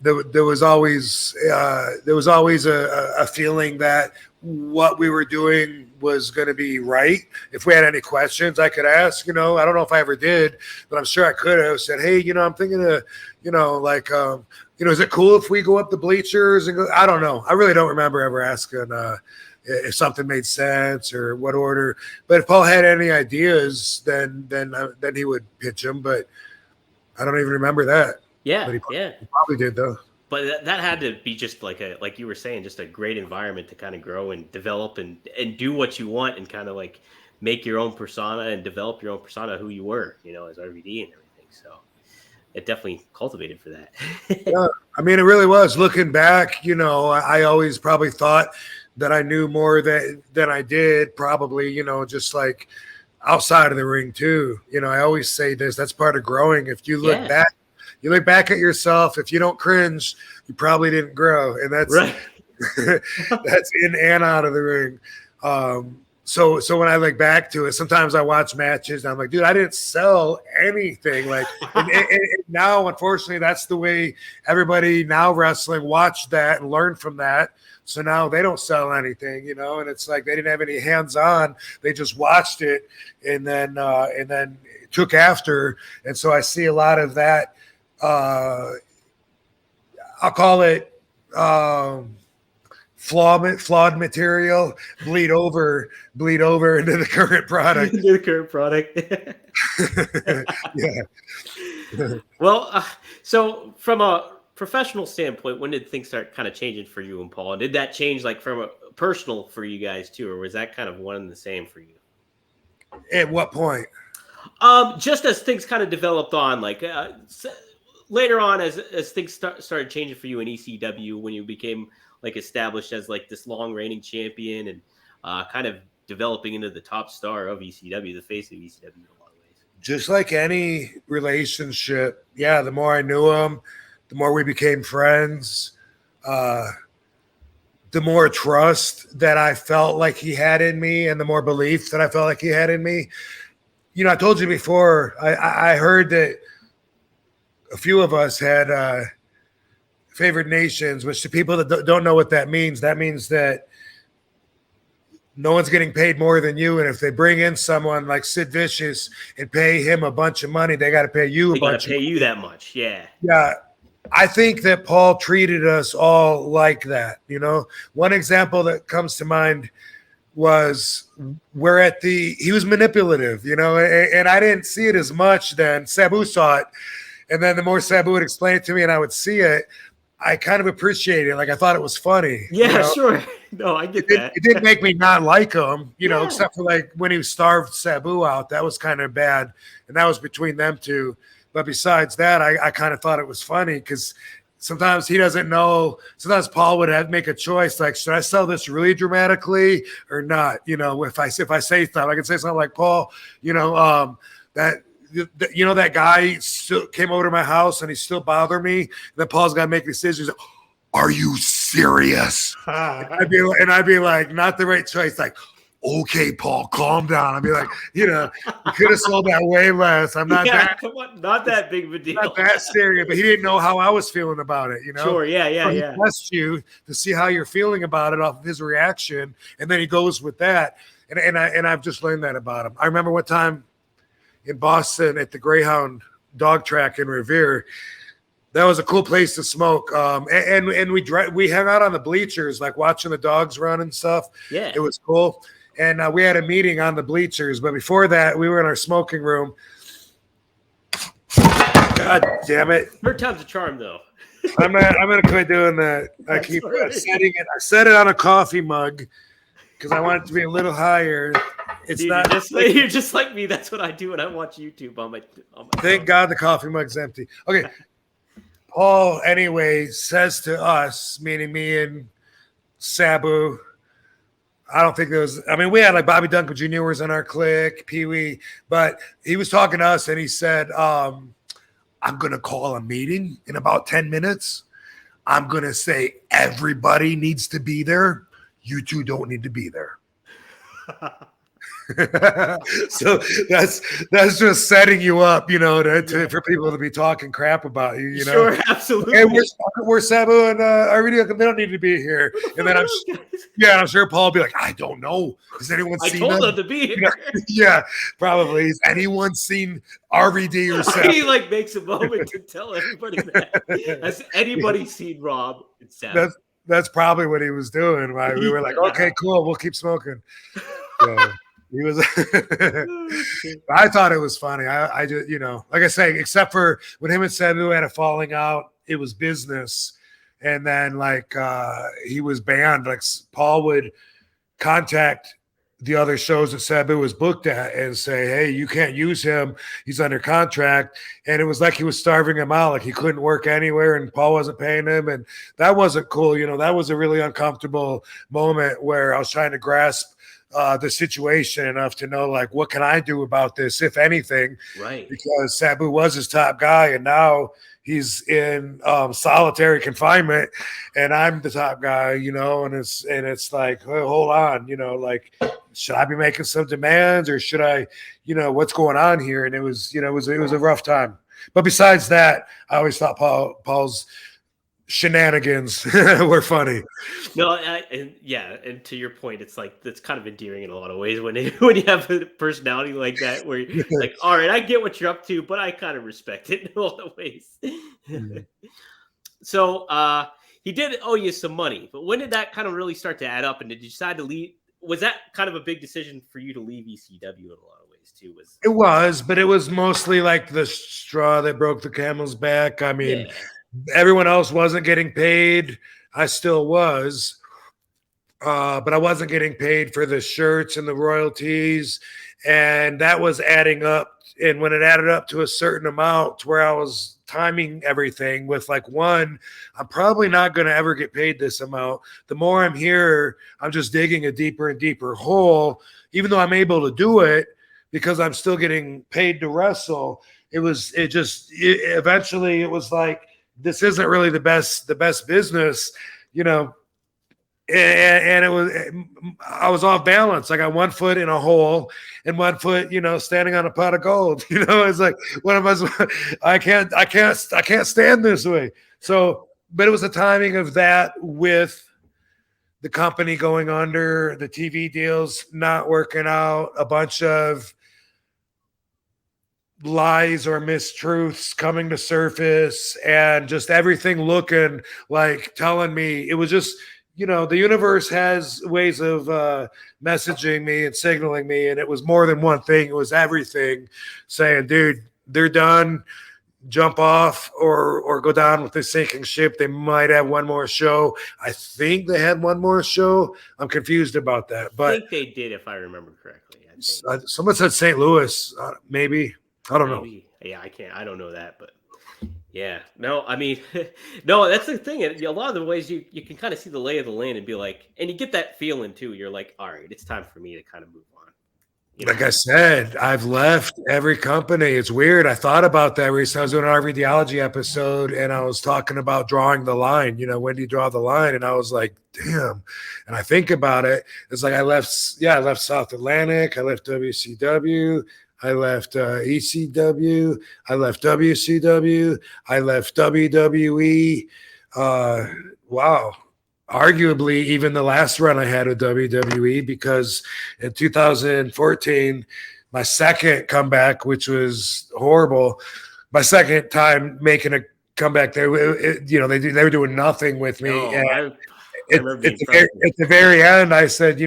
there was always a feeling that what we were doing was going to be right. If we had any questions, I could ask. I don't know if I ever did, but I'm sure I could have said, "Hey, I'm thinking of, is it cool if we go up the bleachers and go?" I don't know. I really don't remember ever asking if something made sense or what order. But if Paul had any ideas, then he would pitch them. But I don't even remember that. Yeah, he probably did though. But that had to be just like you were saying, just a great environment to kind of grow and develop and do what you want and kind of like make your own persona and develop your own persona, who you were, as RVD and everything. So it definitely cultivated for that. Yeah, I mean, it really was. Looking back, I always probably thought that I knew more than I did. Probably, just like outside of the ring too. I always say this. That's part of growing. If you look back. You look back at yourself. If you don't cringe, you probably didn't grow, and that's right. That's in and out of the ring. So when I look back to it, sometimes I watch matches and I'm like, dude, I didn't sell anything. Like, and now, unfortunately, that's the way everybody now wrestling watched that and learned from that. So now they don't sell anything, and it's like they didn't have any hands-on. They just watched it and then took after. And so I see a lot of that. I'll call it flawed material bleed over into the current product. Yeah. Well, so from a professional standpoint, when did things start kind of changing for you and Paul? And did that change like from a personal for you guys too, or was that kind of one and the same for you? At what point? Just as things kind of developed on, like later on, as things started changing for you in ECW, when you became like established as like this long reigning champion and kind of developing into the top star of ECW, the face of ECW in a lot of ways. Just like any relationship, yeah, the more I knew him, the more we became friends, the more trust that I felt like he had in me and the more belief that I felt like he had in me. You know, I told you before, I heard that a few of us had favored nations, which to people that don't know what that means that no one's getting paid more than you. And if they bring in someone like Sid Vicious and pay him a bunch of money, they got to pay you a bunch of money. They got to pay you that much, yeah. Yeah. I think that Paul treated us all like that, you know. One example that comes to mind was he was manipulative, you know, and I didn't see it as much then. Sabu saw it. And then the more Sabu would explain it to me and I would see it, I kind of appreciated it. Like I thought it was funny. Yeah, you know? Sure. No, I get that. It didn't make me not like him, you know, except for like when he starved Sabu out. That was kind of bad. And that was between them two. But besides that, I kind of thought it was funny because sometimes he doesn't know. Sometimes Paul would make a choice like, should I sell this really dramatically or not? You know, if I say something, I can say something like, Paul, you know, that guy still came over to my house and he still bothered me. And then Paul's got to make decisions. Are you serious? And I'd be like, not the right choice. Like, okay, Paul, calm down. I'd be like, you know, you could have sold that way less. I'm not not that big of a deal. Not that serious, but he didn't know how I was feeling about it, you know? Sure, yeah. He tests you to see how you're feeling about it off of his reaction, and then he goes with that. And I've just learned that about him. I remember one time in Boston at the Greyhound dog track in Revere. That was a cool place to smoke. And we hung out on the bleachers, like watching the dogs run and stuff. Yeah. It was cool. And we had a meeting on the bleachers. But before that, we were in our smoking room. God damn it. Third time's a charm, though. I'm gonna quit doing that. I keep setting it. I set it on a coffee mug because I want it to be a little higher. It's Dude, not. You're just like me. That's what I do when I watch YouTube on my Thank phone. God the coffee mug's empty. Okay. Paul, anyway, says to us, meaning me and Sabu, I don't think there was, I mean, we had like Bobby Duncan Jr. was in our clique, Pee Wee, but he was talking to us and he said, I'm going to call a meeting in about 10 minutes. I'm going to say everybody needs to be there. You two don't need to be there. So that's just setting you up, you know, for people to be talking crap about you, you know. Sure, absolutely. Hey, we're Sabu and they don't need to be here. And then I'm sure Paul will be like, I don't know. Has anyone seen them? I told them to be here. Yeah, probably. Has anyone seen RVD or Sabu? He like makes a moment to tell everybody that. Has anybody seen Rob and Sabu? That's probably what he was doing. Right? We were like, okay, cool, we'll keep smoking. So, he was. I thought it was funny. I just, you know, like I say, except for when him and Sabu had a falling out, it was business. And then like he was banned. Like Paul would contact the other shows that Sabu was booked at and say, hey, you can't use him. He's under contract. And it was like he was starving him out. Like he couldn't work anywhere and Paul wasn't paying him. And that wasn't cool. You know, that was a really uncomfortable moment where I was trying to grasp the situation enough to know, like, what can I do about this, if anything? Right. Because Sabu was his top guy, and now he's in solitary confinement, and I'm the top guy, you know. And it's like, well, hold on, you know, like, should I be making some demands, or should I, you know, what's going on here? And it was, you know, it was a rough time. But besides that, I always thought Paul's shenanigans were funny. No, and to your point, it's like that's kind of endearing in a lot of ways when you have a personality like that, where you're like, all right, I get what you're up to, but I kind of respect it in a lot of ways. Mm-hmm. So he did owe you some money, but when did that kind of really start to add up? And did you decide to leave? Was that kind of a big decision for you to leave ECW in a lot of ways too? It was, but it was mostly like the straw that broke the camel's back. I mean, everyone else wasn't getting paid. I still was. but I wasn't getting paid for the shirts and the royalties, and that was adding up. And when it added up to a certain amount to where I was timing everything with like, one, I'm probably not going to ever get paid this amount. The more I'm here, I'm just digging a deeper and deeper hole, even though I'm able to do it because I'm still getting paid to wrestle. Eventually it was like, this isn't really the best business, you know. And I was off balance. I got 1 foot in a hole and 1 foot, standing on a pot of gold. It's like, what am I can't stand this way. So, but it was the timing of that with the company going under, the TV deals not working out, a bunch of lies or mistruths coming to surface, and just everything looking like telling me it was just, the universe has ways of messaging me and signaling me. And it was more than one thing. It was everything saying, dude, they're done. Jump off or go down with this sinking ship. They might have one more show. I think they had one more show. I'm confused about that. But I think they did, if I remember correctly. Someone said St. Louis, maybe. I don't know. Yeah, I don't know that, but yeah, no, I mean, no, that's the thing. A lot of the ways you can kind of see the lay of the land and be like, and you get that feeling too. You're like, all right, it's time for me to kind of move on. Like I said, I've left every company. It's weird. I thought about that recently. I was doing an RVDology episode and I was talking about drawing the line. When do you draw the line? And I was like, damn. And I think about it. It's like I left South Atlantic. I left WCW. I left ECW. I left WCW. I left WWE. Wow. Arguably, even the last run I had at WWE, because in 2014, my second comeback, which was horrible, my second time making a comeback there, they were doing nothing with me. Oh, and at the very end, I said,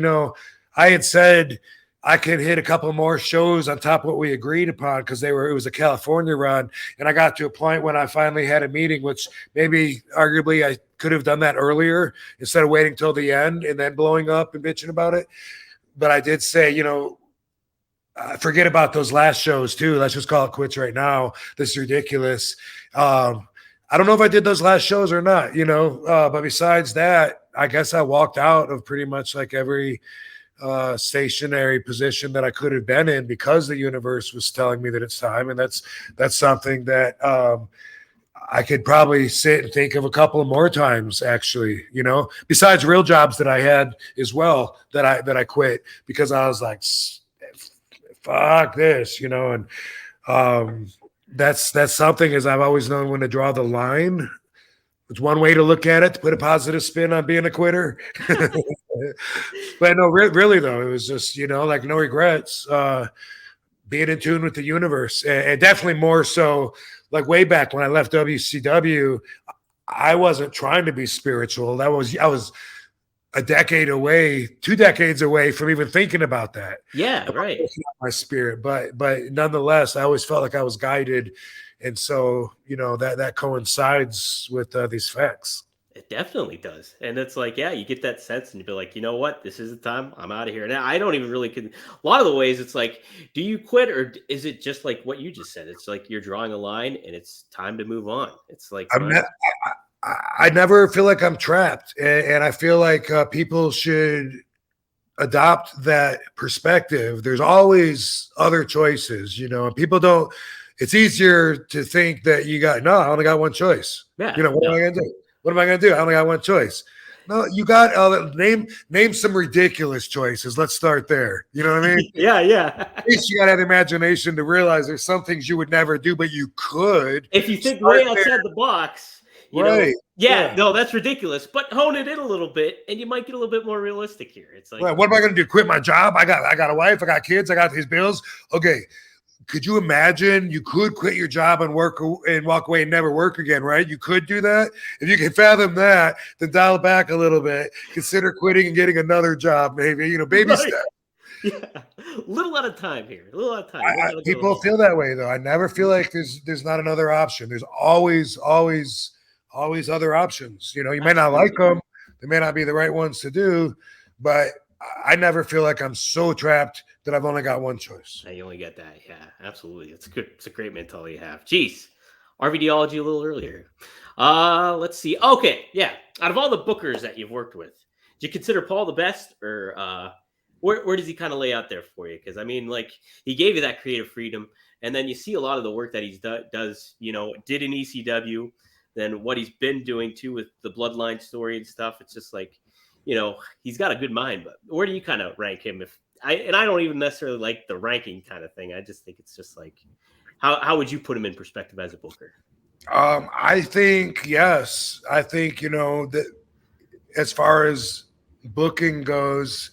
I had said I could hit a couple more shows on top of what we agreed upon because it was a California run. And I got to a point when I finally had a meeting, which maybe arguably I could have done that earlier instead of waiting till the end and then blowing up and bitching about it. But I did say, forget about those last shows too. Let's just call it quits right now. This is ridiculous. I don't know if I did those last shows or not, but besides that, I guess I walked out of pretty much like every stationary position that I could have been in because the universe was telling me that it's time. And that's something that I could probably sit and think of a couple of more times, actually, besides real jobs that I had as well that I quit because I was like, fuck this, and that's something, as I've always known when to draw the line. It's one way to look at it, to put a positive spin on being a quitter. But no, really though, it was just, like no regrets, being in tune with the universe, and definitely more so like way back when I left WCW, I wasn't trying to be spiritual. I was a decade away, 2 decades away from even thinking about that. Yeah, right. My spirit, but nonetheless, I always felt like I was guided. And so, that coincides with these facts. It definitely does. And it's like, yeah, you get that sense and you be like, you know what? This is the time. I'm out of here. Now, I don't even really a lot of the ways it's like, do you quit or is it just like what you just said? It's like you're drawing a line and it's time to move on. It's like, I never feel like I'm trapped. And I feel like people should adopt that perspective. There's always other choices, and people don't. It's easier to think that I only got one choice. Yeah. What am I going to do? What am I going to do? I only got one choice. No, you got name some ridiculous choices. Let's start there. You know what I mean? Yeah. At least you got to have the imagination to realize there's some things you would never do, but you could. If you think way outside the box, right. Yeah, no, that's ridiculous. But hone it in a little bit, and you might get a little bit more realistic here. It's like, right, what am I going to do? Quit my job? I got a wife. I got kids. I got these bills. Okay. Could you imagine you could quit your job and walk away and never work again, right? You could do that. If you can fathom that, then dial back a little bit. Consider quitting and getting another job, maybe, baby steps. Yeah, little at a time here. A little at a time. People feel that way, though. I never feel like there's not another option. There's always other options. You may not like them. They may not be the right ones to do, but I never feel like I'm so trapped that I've only got one choice. You only get that. Yeah, absolutely. It's good. It's a great mentality to have. Jeez. RVDology a little earlier. Let's see. Okay. Yeah. Out of all the bookers that you've worked with, do you consider Paul the best, or where does he kind of lay out there for you? Because I mean, like, he gave you that creative freedom, and then you see a lot of the work that he's does, did in ECW, then what he's been doing too with the Bloodline story and stuff. It's just like, he's got a good mind. But where do you kind of rank him? I don't even necessarily like the ranking kind of thing. I just think it's just like, how would you put him in perspective as a booker? I think, yes. I think, that as far as booking goes,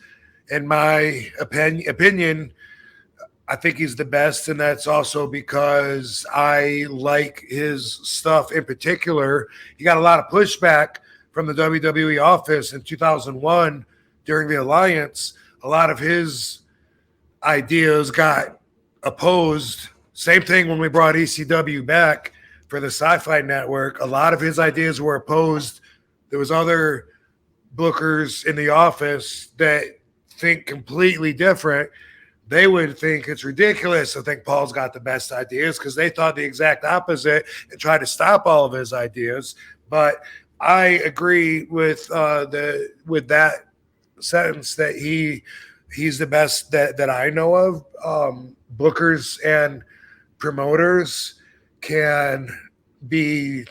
in my opinion, I think he's the best. And that's also because I like his stuff in particular. He got a lot of pushback from the WWE office in 2001 during the Alliance. A lot of his ideas got opposed. Same thing when we brought ECW back for the Sci-Fi Network. A lot of his ideas were opposed. There was other bookers in the office that think completely different. They would think it's ridiculous to think Paul's got the best ideas because they thought the exact opposite and tried to stop all of his ideas. But I agree with that sentence that he's the best that I know of. Bookers and promoters can be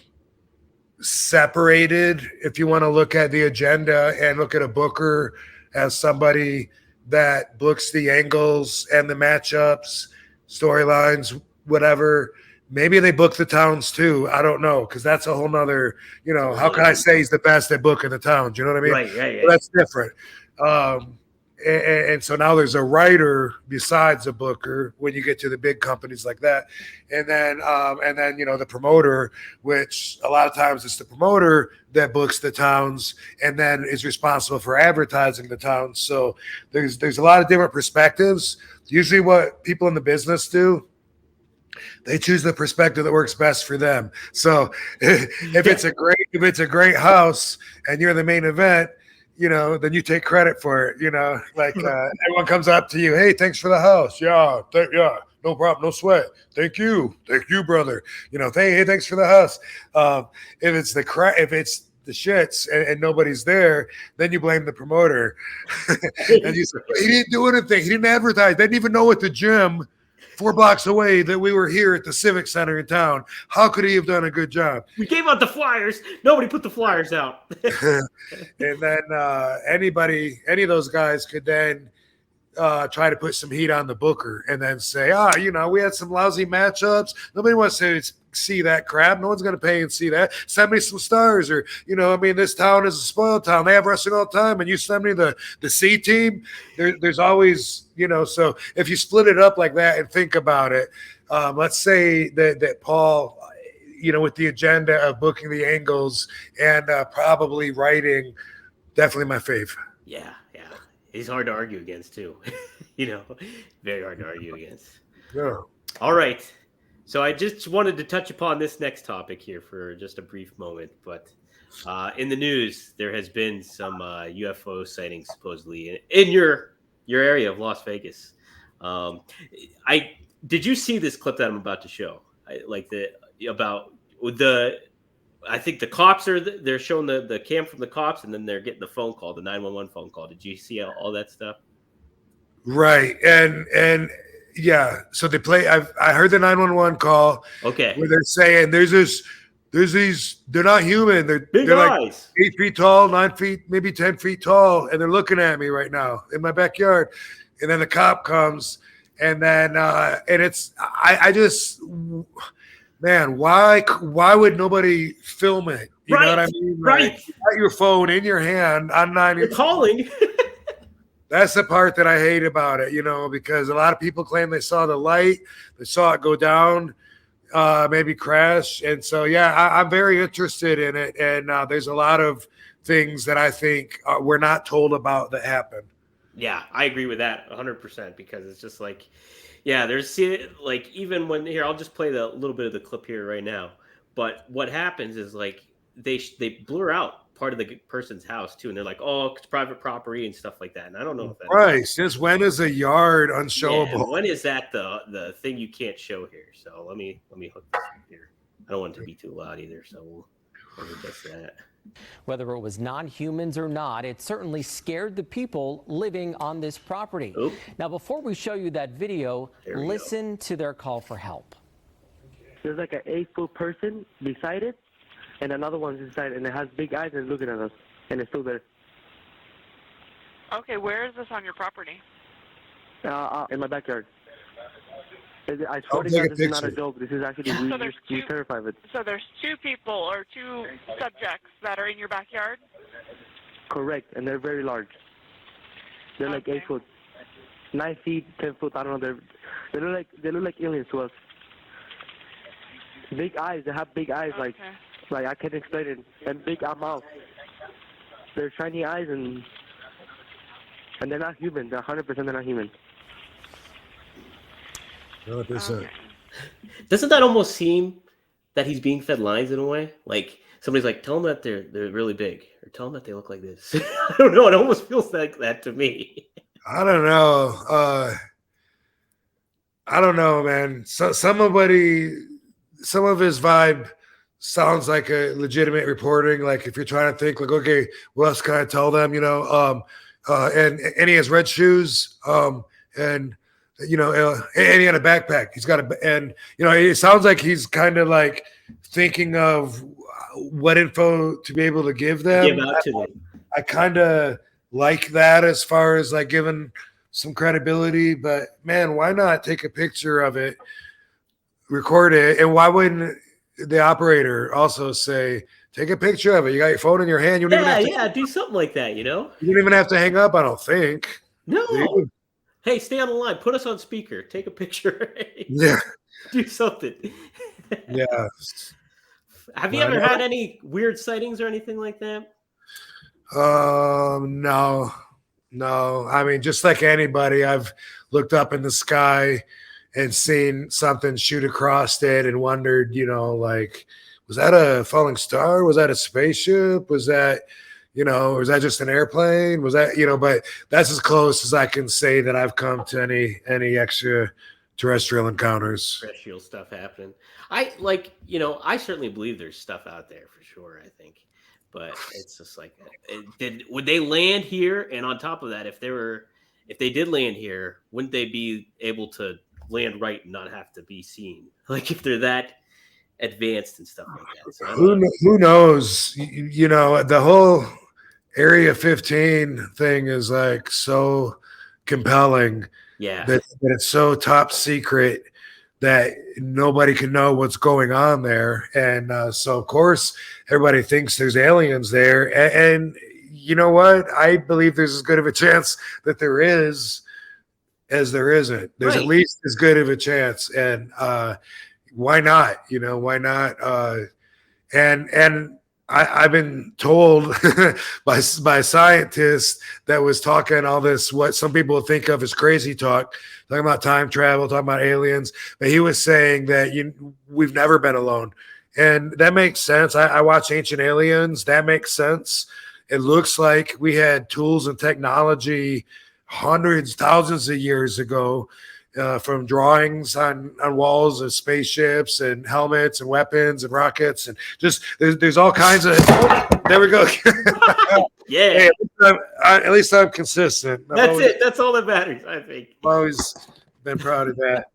separated if you want to look at the agenda and look at a booker as somebody that books the angles and the matchups, storylines, whatever. Maybe they book the towns too. I don't know, because that's a whole nother, how can I say he's the best at booking the towns? You know what I mean? Right. Well, that's different. And so now there's a writer besides a booker when you get to the big companies like that. And then the promoter, which a lot of times it's the promoter that books the towns and then is responsible for advertising the towns. So there's a lot of different perspectives. Usually what people in the business do, they choose the perspective that works best for them. So if it's a great house and you're the main event, then you take credit for it, like everyone comes up to you. Hey, thanks for the house. Yeah. No problem. No sweat. Thank you, brother. Hey, thanks for the house. If it's the shits and nobody's there, then you blame the promoter. And you say, he didn't do anything. He didn't advertise. They didn't even know at the gym 4 blocks away that we were here at the Civic Center in town. How could he have done a good job? We gave out the flyers. Nobody put the flyers out. And then any of those guys could then try to put some heat on the booker and then say, we had some lousy matchups. Nobody wants to see that crap. No one's going to pay and see that. Send me some stars, or this town is a spoiled town. They have wrestling all the time, and you send me the C team. There's always So if you split it up like that and think about it, let's say that Paul, with the agenda of booking the angles and probably writing, definitely my fave. Yeah. He's hard to argue against too. Very hard to argue against. Yeah. All right. So I just wanted to touch upon this next topic here for just a brief moment. But in the news, there has been some UFO sightings supposedly in your area of Las Vegas. Did you see this clip that I'm about to show? I think the cops they're showing the cam from the cops, and then they're getting the phone call, the 911 phone call. Did you see all that stuff? Right. And yeah, so they play. I heard the 911 call. Okay. Where they're saying there's these. They're not human. They're they're like 8 feet tall, 9 feet, maybe 10 feet tall, and they're looking at me right now in my backyard. And then the cop comes, and then and it's I just. Man, why would nobody film it? You know what I mean? Right. You got your phone in your hand on 9. You're calling. That's the part that I hate about it, because a lot of people claim they saw the light, they saw it go down, maybe crash. And so, I'm very interested in it. And there's a lot of things that I think we're not told about that happen. Yeah, I agree with that 100%, because it's just like, there's like, even when here, I'll just play the little bit of the clip here right now. But what happens is like they blur out part of the person's house too, and they're like, "Oh, it's private property and stuff like that." And I don't know if that's right. Since when is a yard unshowable? Yeah, when is that the thing you can't show here? So let me hook this up here. I don't want it to be too loud either, so we'll adjust that. Whether it was non-humans or not, it certainly scared the people living on this property. Oop. Now, before we show you that video, listen to their call for help. There's like an 8-foot person beside it, and another one's inside, and it has big eyes and looking at us, and it's still there. Okay, where is this on your property? In my backyard. I swear to God, this is not a joke. This is actually, we're terrified of it. So there's 2 people or 2 subjects that are in your backyard? Correct, and they're very large. They're like 8 foot, 9 feet, 10 foot. I don't know. They look like aliens to us. Big eyes. They have big eyes, like I can't explain it. And big mouth. They're shiny eyes, and they're not human. They're 100% they're not human. No, it doesn't. Doesn't that almost seem that he's being fed lines in a way? Like somebody's like, tell them that they're really big, or tell them that they look like this. I don't know. It almost feels like that to me. I don't know. I don't know, man. Some of his vibe sounds like a legitimate reporting. Like if you're trying to think, like, okay, what else can I tell them? You know, and he has red shoes, and you know, and he had a backpack. He's got and you know, it sounds like he's kind of like thinking of what info to be able to give them. I kind of like that as far as like giving some credibility, but man, why not take a picture of it, record it, and why wouldn't the operator also say, take a picture of it? You got your phone in your hand. You don't even have to, do something like that. You know, you don't even have to hang up. I don't think. No. Hey, stay on the line. Put us on speaker. Take a picture. Yeah. Do something. Yeah. Have you ever had any weird sightings or anything like that? No. I mean, just like anybody, I've looked up in the sky and seen something shoot across it and wondered, you know, like, was that a falling star? Was that a spaceship? Was that, you know, or was that just an airplane? Was that, you know, but that's as close as I can say that I've come to any extraterrestrial encounters. Terrestrial stuff happening. I certainly believe there's stuff out there for sure, I think. But it's just like, would they land here? And on top of that, if they did land here, wouldn't they be able to land right and not have to be seen? Like if they're that advanced and stuff like that. So who knows? You know, the whole Area 15 thing is like so compelling. Yeah. That it's so top secret that nobody can know what's going on there. And so, of course, everybody thinks there's aliens there. And you know what? I believe there's as good of a chance that there is as there isn't. There's at least as good of a chance. And why not? You know, why not? And I've been told by scientists that was talking all this, what some people think of as crazy talk, talking about time travel, talking about aliens. But he was saying that we've never been alone. And that makes sense. I watch Ancient Aliens. That makes sense. It looks like we had tools and technology hundreds, thousands of years ago, from drawings on walls of spaceships and helmets and weapons and rockets, and just there's all kinds of. There we go. Yeah. Hey, at least I'm consistent. That's it. That's all that matters, I think. I've always been proud of that.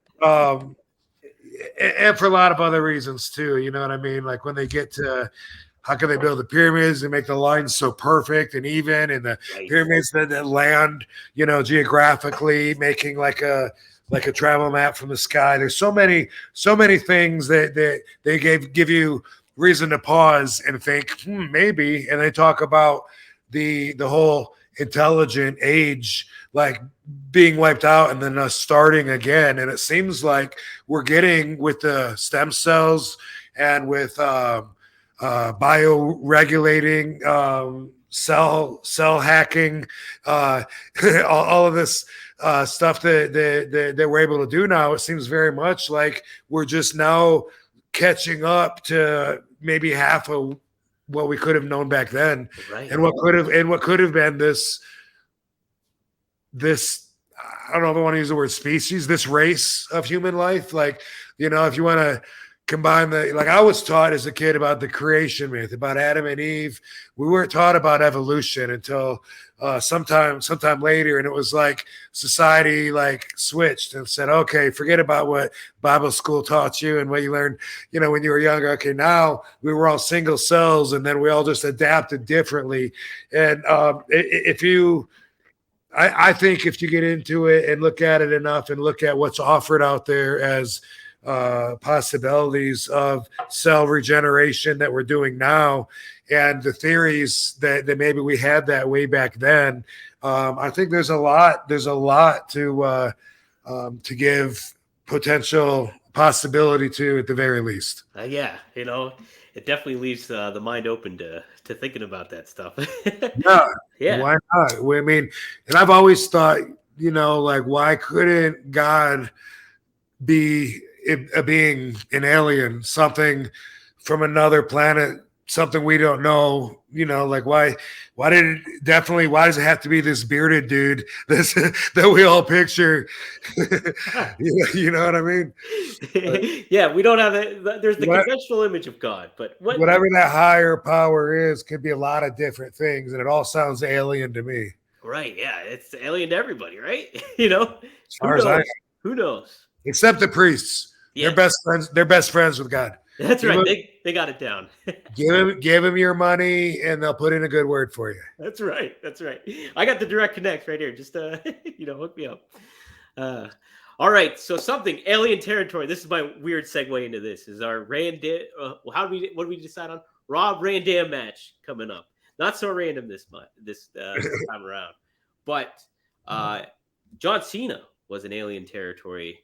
And for a lot of other reasons too. You know what I mean? Like when they get to how can they build the pyramids and make the lines so perfect and even, and the pyramids that land, you know, geographically, making like a travel map from the sky. There's so many things that they give you reason to pause and think, maybe. And they talk about the whole intelligent age, like being wiped out and then us starting again. And it seems like we're getting with the stem cells and with bioregulating, cell hacking, all of this stuff that we're able to do now. It seems very much like we're just now catching up to maybe half of what we could have known back then, Right. and what could have been this I don't know if I want to use the word species, this race of human life. Like, if you want to combine like I was taught as a kid about the creation myth, about Adam and Eve. We weren't taught about evolution until sometime later, and it was like society like switched and said, okay, forget about what Bible school taught you and what you learned, when you were younger. Okay, now we were all single cells, and then we all just adapted differently. And I think if you get into it and look at it enough and look at what's offered out there as possibilities of cell regeneration that we're doing now, and the theories that maybe we had that way back then, I think there's a lot to give potential possibility to, at the very least. Yeah, it definitely leaves the mind open to thinking about that stuff. Yeah. Why not? I mean, and I've always thought, like, why couldn't God be a being, an alien, something from another planet, something we don't know? Like, why does it have to be this bearded dude that we all picture? You know what I mean? Yeah, we don't have there's the conventional image of God, but whatever that higher power is could be a lot of different things, and it all sounds alien to me. Right? Yeah, it's alien to everybody, right? As far as who knows? Except the priests. Yeah. They're best friends with God. That's right. They got it down. give him your money, and they'll put in a good word for you. That's right. I got the direct connect right here. Just hook me up. All right. So something alien territory. This is my weird segue into this. Is our what do we decide on? Rob Randam match coming up. Not so random this time around, but John Cena was an alien territory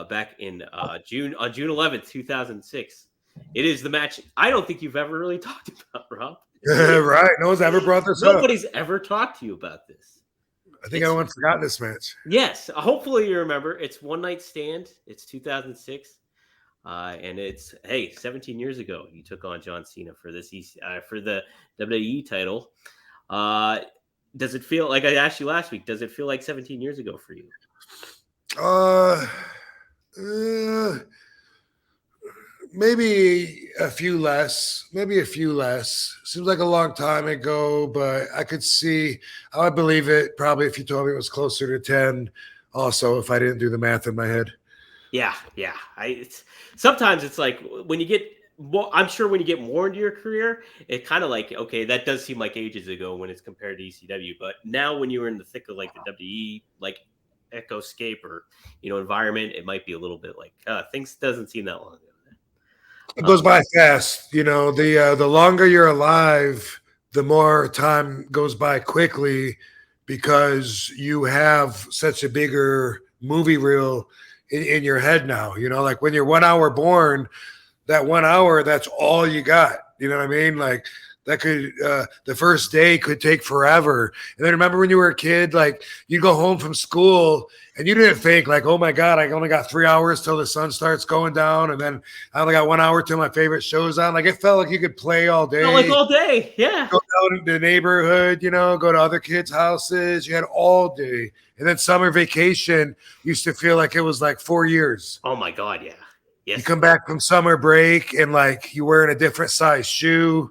back in June 11th, 2006. It is the match I don't think you've ever really talked about, Rob. Right. No one's ever brought this up. Nobody's ever talked to you about this. I think everyone's forgotten this match. Yes. Hopefully you remember. It's One Night Stand. It's 2006. And it's, 17 years ago, you took on John Cena for this for the WWE title. Does it feel like I asked you last week? Does it feel like 17 years ago for you? Maybe a few less. Seems like a long time ago, but I would believe it probably if you told me it was closer to 10. Also, if I didn't do the math in my head. Yeah. Sometimes it's like when you get I'm sure when you get more into your career, it kind of like, okay, that does seem like ages ago when it's compared to ECW. But now when you're in the thick of like the WWE, like echoscape or, environment, it might be a little bit like things doesn't seem that long ago. It goes by fast. The longer you're alive, the more time goes by quickly because you have such a bigger movie reel in your head now. Like when you're 1 hour born, that 1 hour, that's all you got. You know what I mean? Like that could, the first day could take forever. And then remember when you were a kid, like you go home from school and you didn't think like, oh my God, I only got 3 hours till the sun starts going down. And then I only got 1 hour till my favorite show's on. Like it felt like you could play all day. Like all day. Yeah. Go out in the neighborhood, go to other kids' houses. You had all day. And then summer vacation used to feel like it was like 4 years. Oh my God. Yeah. Yes. You come back from summer break and like you're wearing a different size shoe.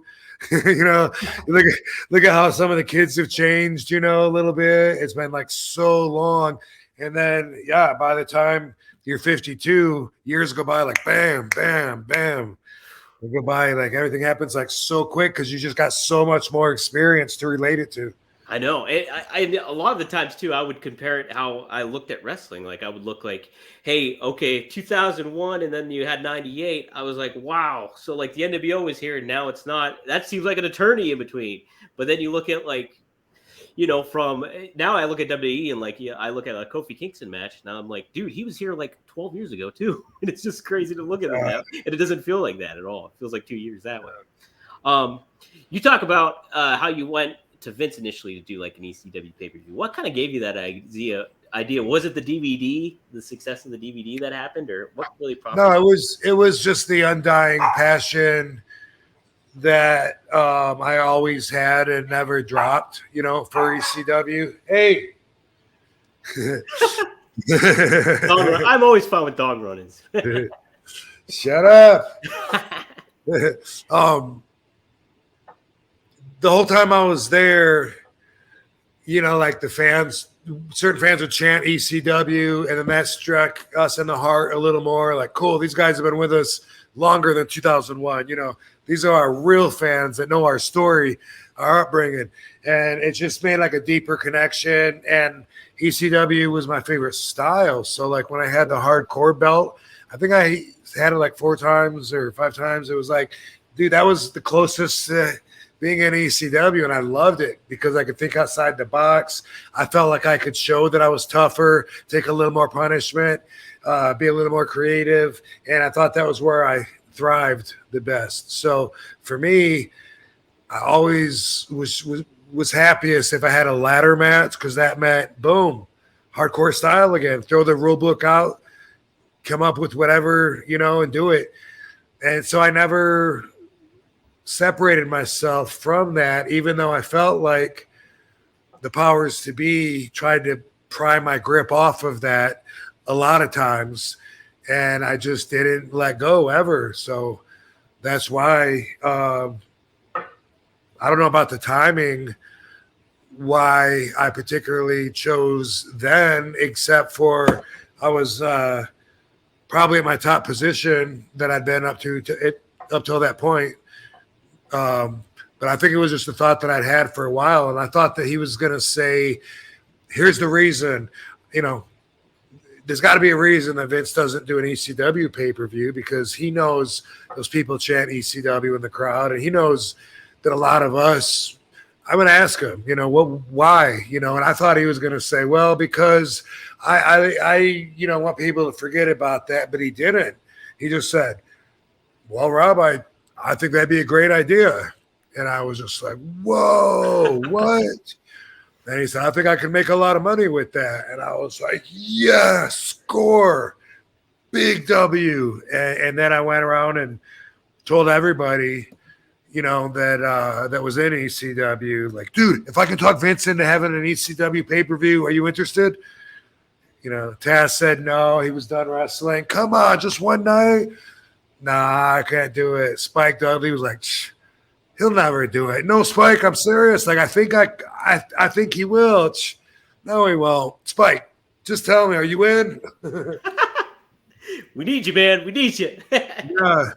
Look at how some of the kids have changed, a little bit. It's been like so long. And then, by the time you're 52, years go by like bam, bam, bam. They go by like everything happens like so quick because you just got so much more experience to relate it to. I know. I a lot of the times too, I would compare it how I looked at wrestling. Like I would look like, hey, okay, 2001, and then you had 98. I was like, wow. So like the NWO was here, and now it's not. That seems like an eternity in between. But then you look at like, from now I look at WWE and like, I look at a Kofi Kingston match. Now I'm like, dude, he was here like 12 years ago too, and it's just crazy to look at him now, and it doesn't feel like that at all. It feels like 2 years that way. You talk about how you went to Vince initially to do like an ECW pay-per-view. What kind of gave you that idea? Was it the DVD, the success of the DVD that happened, or what really prompted? No, it was just the undying passion that I always had and never dropped, for ECW. Hey. I'm always fine with dog run-ins. Shut up. The whole time I was there, like the fans, certain fans would chant ECW, and then that struck us in the heart a little more. Like, cool, these guys have been with us longer than 2001. These are our real fans that know our story, our upbringing, and it just made like a deeper connection. And ECW was my favorite style. So like when I had the hardcore belt, I think I had it like 4 times or 5 times. It was like, dude, that was the closest being in ECW, and I loved it because I could think outside the box. I felt like I could show that I was tougher, take a little more punishment, be a little more creative, and I thought that was where I thrived the best. So for me, I always was happiest if I had a ladder match, because that meant, boom, hardcore style again. Throw the rule book out, come up with whatever, and do it. And so I never separated myself from that, even though I felt like the powers to be tried to pry my grip off of that a lot of times, and I just didn't let go ever. So that's why I don't know about the timing, why I particularly chose then, except for I was probably at my top position that I'd been up till that point. But I think it was just a thought that I'd had for a while, and I thought that he was going to say, here's the reason, there's got to be a reason that Vince doesn't do an ECW pay-per-view, because he knows those people chant ECW in the crowd, and he knows that a lot of us, I'm going to ask him, why, and I thought he was going to say, well, because I want people to forget about that, but he didn't. He just said, well, Rob, I think that'd be a great idea. And I was just like, whoa, what? And he said, I think I can make a lot of money with that. And I was like, yes, score, big W. And then I went around and told everybody, that was in ECW, like, dude, if I can talk Vince into having an ECW pay-per-view, are you interested? Taz said no, he was done wrestling. Come on, just one night. Nah, I can't do it. Spike Dudley was like, he'll never do it. No, Spike, I'm serious. Like, I think he will. No, he won't. Spike, just tell me, are you in? We need you, man. We need you. Yeah.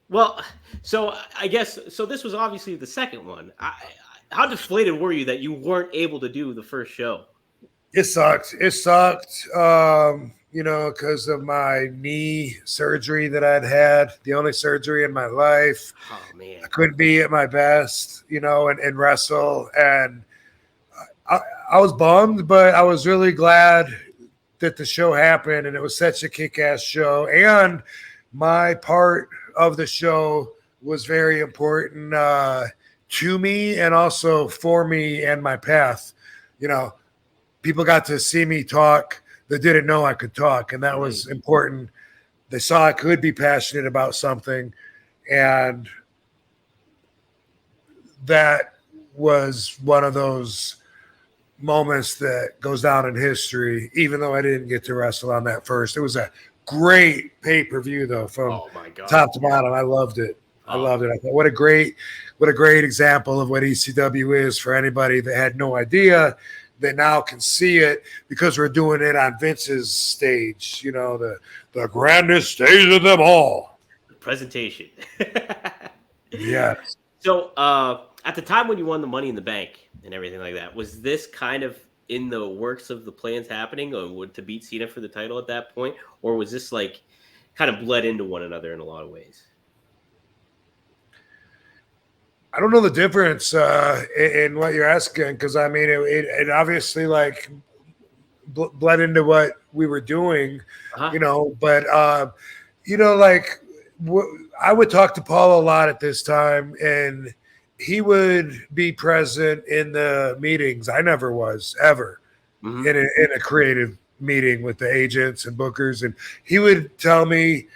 Well, so I guess, this was obviously the second one. How deflated were you that you weren't able to do the first show? It sucked. Because of my knee surgery that I'd had, the only surgery in my life. Oh, man. I couldn't be at my best, and wrestle. And I was bummed, but I was really glad that the show happened, and it was such a kick-ass show. And my part of the show was very important to me, and also for me and my path. People got to see me talk that didn't know I could talk, and that was important. They saw I could be passionate about something, and that was one of those moments that goes down in history, even though I didn't get to wrestle on that first. It was a great pay-per-view, though, from top to bottom. I loved it. I loved it. I thought, what a great example of what ECW is for anybody that had no idea. They now can see it because we're doing it on Vince's stage, the grandest stage of them all. The presentation. Yes. So at the time when you won the Money in the Bank and everything like that, was this kind of in the works of the plans happening, or to beat Cena for the title at that point? Or was this like kind of bled into one another in a lot of ways? I don't know the difference in what you're asking, because I mean, it obviously like bled into what we were doing, But like I would talk to Paul a lot at this time, and he would be present in the meetings. I never was ever in a creative meeting with the agents and bookers, and he would tell me,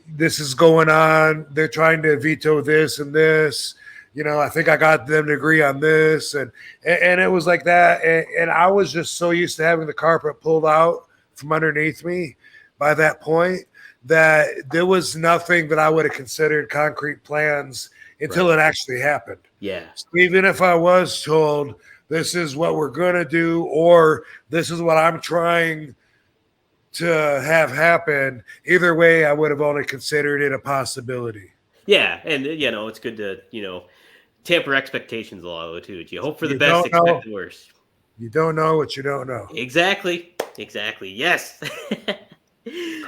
this is going on. They're trying to veto this and this. You know, I think I got them to agree on this. And it was like that. And I was just so used to having the carpet pulled out from underneath me by that point that there was nothing that I would have considered concrete plans until it actually happened. Yeah. So even if I was told this is what we're going to do, or this is what I'm trying to have happen, either way, I would have only considered it a possibility. Yeah. And, you know, it's good to, you know, temper expectations a lot too. You hope for the best, expect the worst. You don't know what you don't know. Exactly. Yes.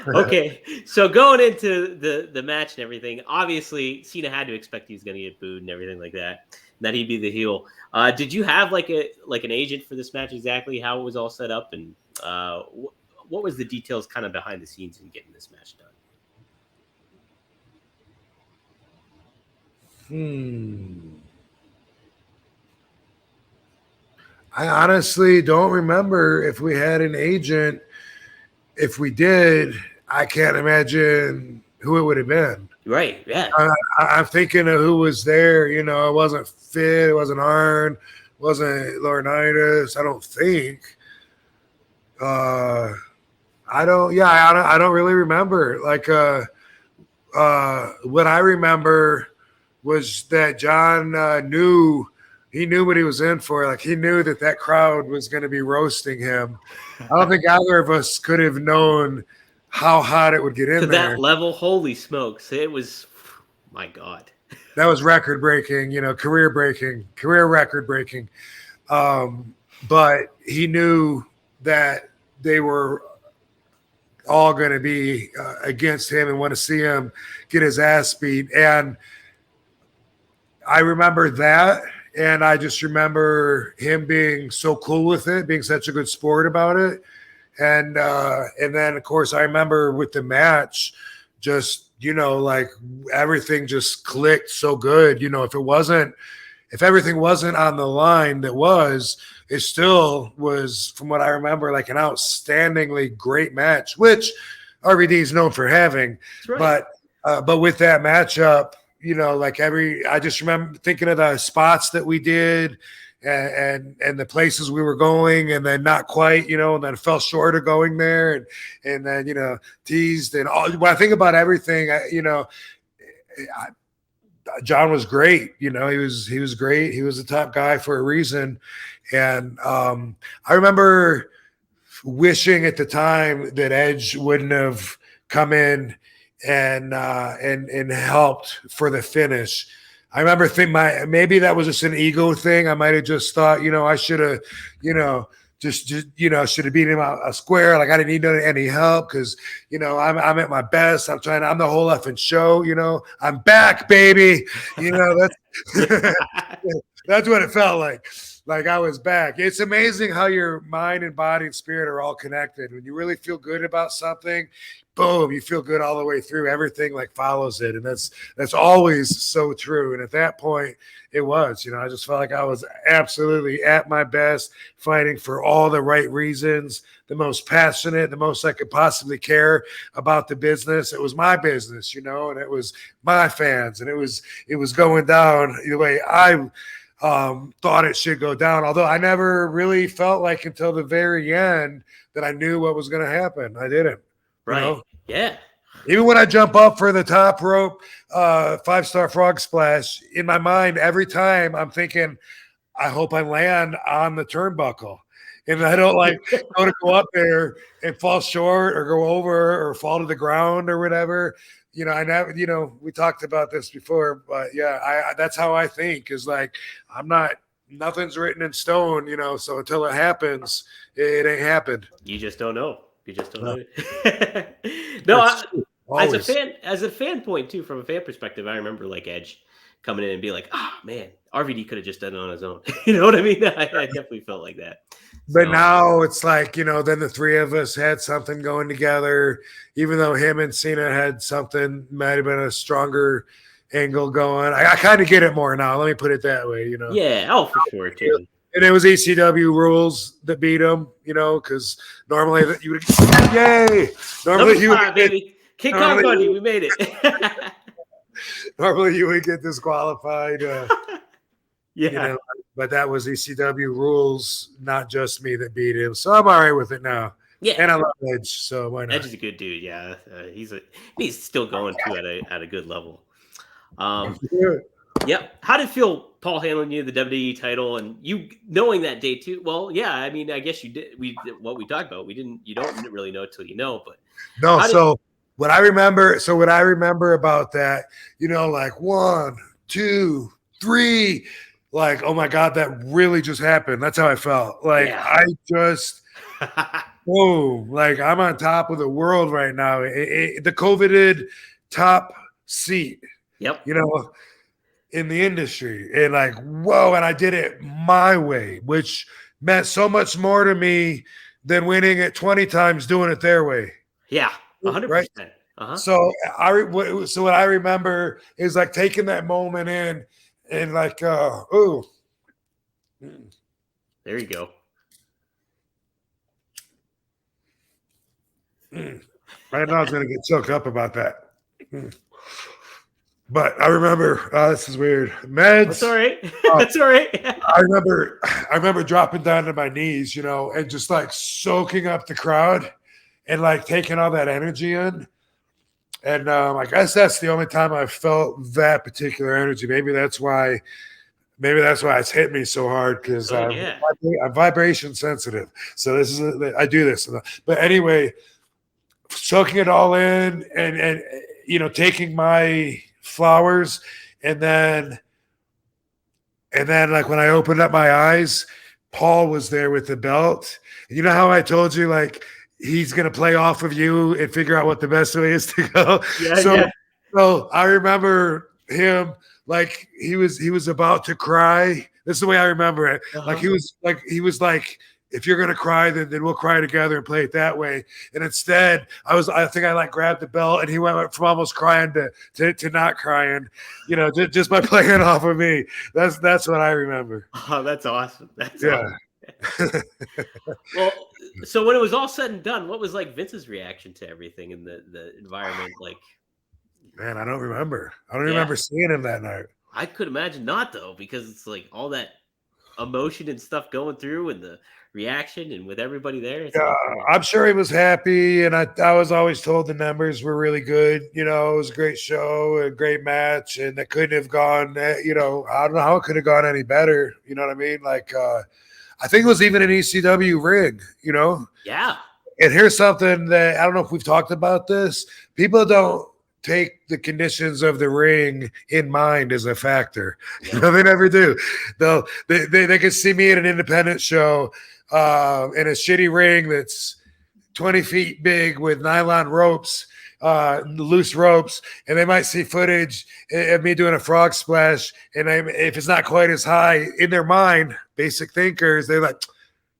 Okay. So going into the match and everything, obviously Cena had to expect he was going to get booed and everything like that. That he'd be the heel. Did you have like an agent for this match, exactly how it was all set up, and what was the details kind of behind the scenes in getting this match done? I honestly don't remember if we had an agent. If we did, I can't imagine who it would have been. Right, yeah. I'm thinking of who was there. You know, it wasn't Fit, it wasn't Arn, it wasn't Laurinaitis, I don't think. I don't really remember. Like, what I remember was that John knew what he was in for. Like, he knew that crowd was going to be roasting him. I don't think either of us could have known how hot it would get in to there. That level. Holy smokes. It was, my God. That was record breaking, you know, career record breaking. But he knew that they were all going to be against him and want to see him get his ass beat. And I remember that. And I just remember him being so cool with it, being such a good sport about it. And then, of course, I remember with the match, just, you know, like everything just clicked so good. You know, if everything wasn't on the line, it still was, from what I remember, like an outstandingly great match, which RVD is known for having. Right. But with that matchup, you know, like I just remember thinking of the spots that we did and the places we were going, and then not quite, you know, and then fell short of going there, and then, you know, teased and all. When I think about everything, John was great. You know, he was great. He was the top guy for a reason. And I remember wishing at the time that Edge wouldn't have come in and helped for the finish. I remember thinking maybe that was just an ego thing. I might have just thought, you know, I should have, you know, just should have beat him out a square. Like, I didn't need any help because, you know, I'm at my best. I'm the whole effing show. You know, I'm back, baby. You know, that's what it felt like. Like, I was back. It's amazing how your mind and body and spirit are all connected. When you really feel good about something, boom, you feel good all the way through. Everything like follows it. And that's always so true. And at that point, it was, you know, I just felt like I was absolutely at my best, fighting for all the right reasons, the most passionate, the most I could possibly care about the business. It was my business, you know, and it was my fans, and it was going down the way I thought it should go down. Although I never really felt like until the very end that I knew what was going to happen. I didn't. Right. You know? Yeah. Even when I jump up for the top rope, 5-star frog splash, in my mind, every time I'm thinking, I hope I land on the turnbuckle. And I don't like go up there and fall short or go over or fall to the ground or whatever. You know, I never, you know, we talked about this before, but yeah, that's how I think, is like, nothing's written in stone, you know, so until it happens, it ain't happened. You just don't know. No, as a fan point too, from a fan perspective, I remember like Edge coming in and be like, man, RVD could have just done it on his own. You know what I mean? I definitely felt like that. But now it's like, you know, then the three of us had something going together, even though him and Cena had something, might have been a stronger angle going. I kind of get it more now. Let me put it that way, you know? Yeah. Oh, for sure, too. And it was ECW rules that beat him, you know, because normally you would, yay! Normally he would, King Kong Bundy, we made it. Normally you would get disqualified. Yeah. You know, but that was ECW rules, not just me that beat him. So I'm all right with it now. Yeah. And I love Edge, so why not? Edge is a good dude, yeah. He's still going too at a good level. Yep. How did it feel, Paul handling you the WWE title and you knowing that day too? Well, yeah, I mean, I guess you did. What we talked about, you don't really know till you know, but no. So what I remember about that, you know, like 1, 2, 3, like, oh my God, that really just happened. That's how I felt. Like I just, whoa, like I'm on top of the world right now. The coveted top seat. Yep. You know, in the industry, and like, whoa, and I did it my way, which meant so much more to me than winning it 20 times doing it their way. Yeah, 100%. Right? So what I remember is like taking that moment in and like, oh, there you go. Right now I was going to get choked up about that. But I remember, this is weird. Meds. That's all right. That's all right. I remember dropping down to my knees, you know, and just like soaking up the crowd and like taking all that energy in. And I guess that's the only time I've felt that particular energy. Maybe that's why it's hit me so hard, because I'm vibration sensitive. So I do this. But anyway, soaking it all in and you know, taking my flowers, and then like when I opened up my eyes, Paul was there with the belt. You know how I told you, like, he's gonna play off of you and figure out what the best way is to go. So I remember him, like he was about to cry. This is the way I remember it. Like he was like, if you're gonna cry, then we'll cry together and play it that way. And instead, I think I like grabbed the belt, and he went from almost crying to not crying, you know, just by playing off of me. That's what I remember. Oh, that's awesome. That's awesome. Well, so when it was all said and done, what was like Vince's reaction to everything in the environment? Like, man, I don't remember. I don't remember seeing him that night. I could imagine not, though, because it's like all that emotion and stuff going through, and the reaction, and with everybody there. I'm sure he was happy, and I was always told the numbers were really good. You know, it was a great show, a great match, and it couldn't have gone. You know, I don't know how it could have gone any better. You know what I mean? Like, I think it was even an ECW ring. You know? Yeah. And here's something that I don't know if we've talked about this. People don't take the conditions of the ring in mind as a factor. You know, they never do. They can see me at an independent show in a shitty ring that's 20 feet big with nylon ropes, loose ropes, and they might see footage of me doing a frog splash, and if it's not quite as high in their mind, basic thinkers, they're like,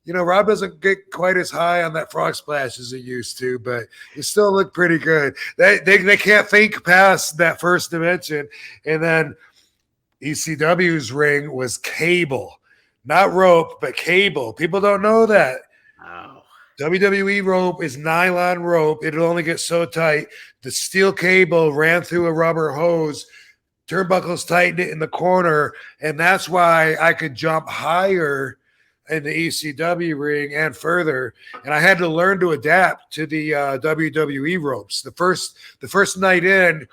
you know, Rob doesn't get quite as high on that frog splash as he used to, but he still look pretty good. They can't think past that first dimension. And then ECW's ring was cable, not rope, but cable. People don't know that. Wow. WWE rope is nylon rope. It'll only get so tight. The steel cable ran through a rubber hose. Turnbuckles tightened it in the corner, and that's why I could jump higher in the ECW ring and further. And I had to learn to adapt to the WWE ropes. The first night in,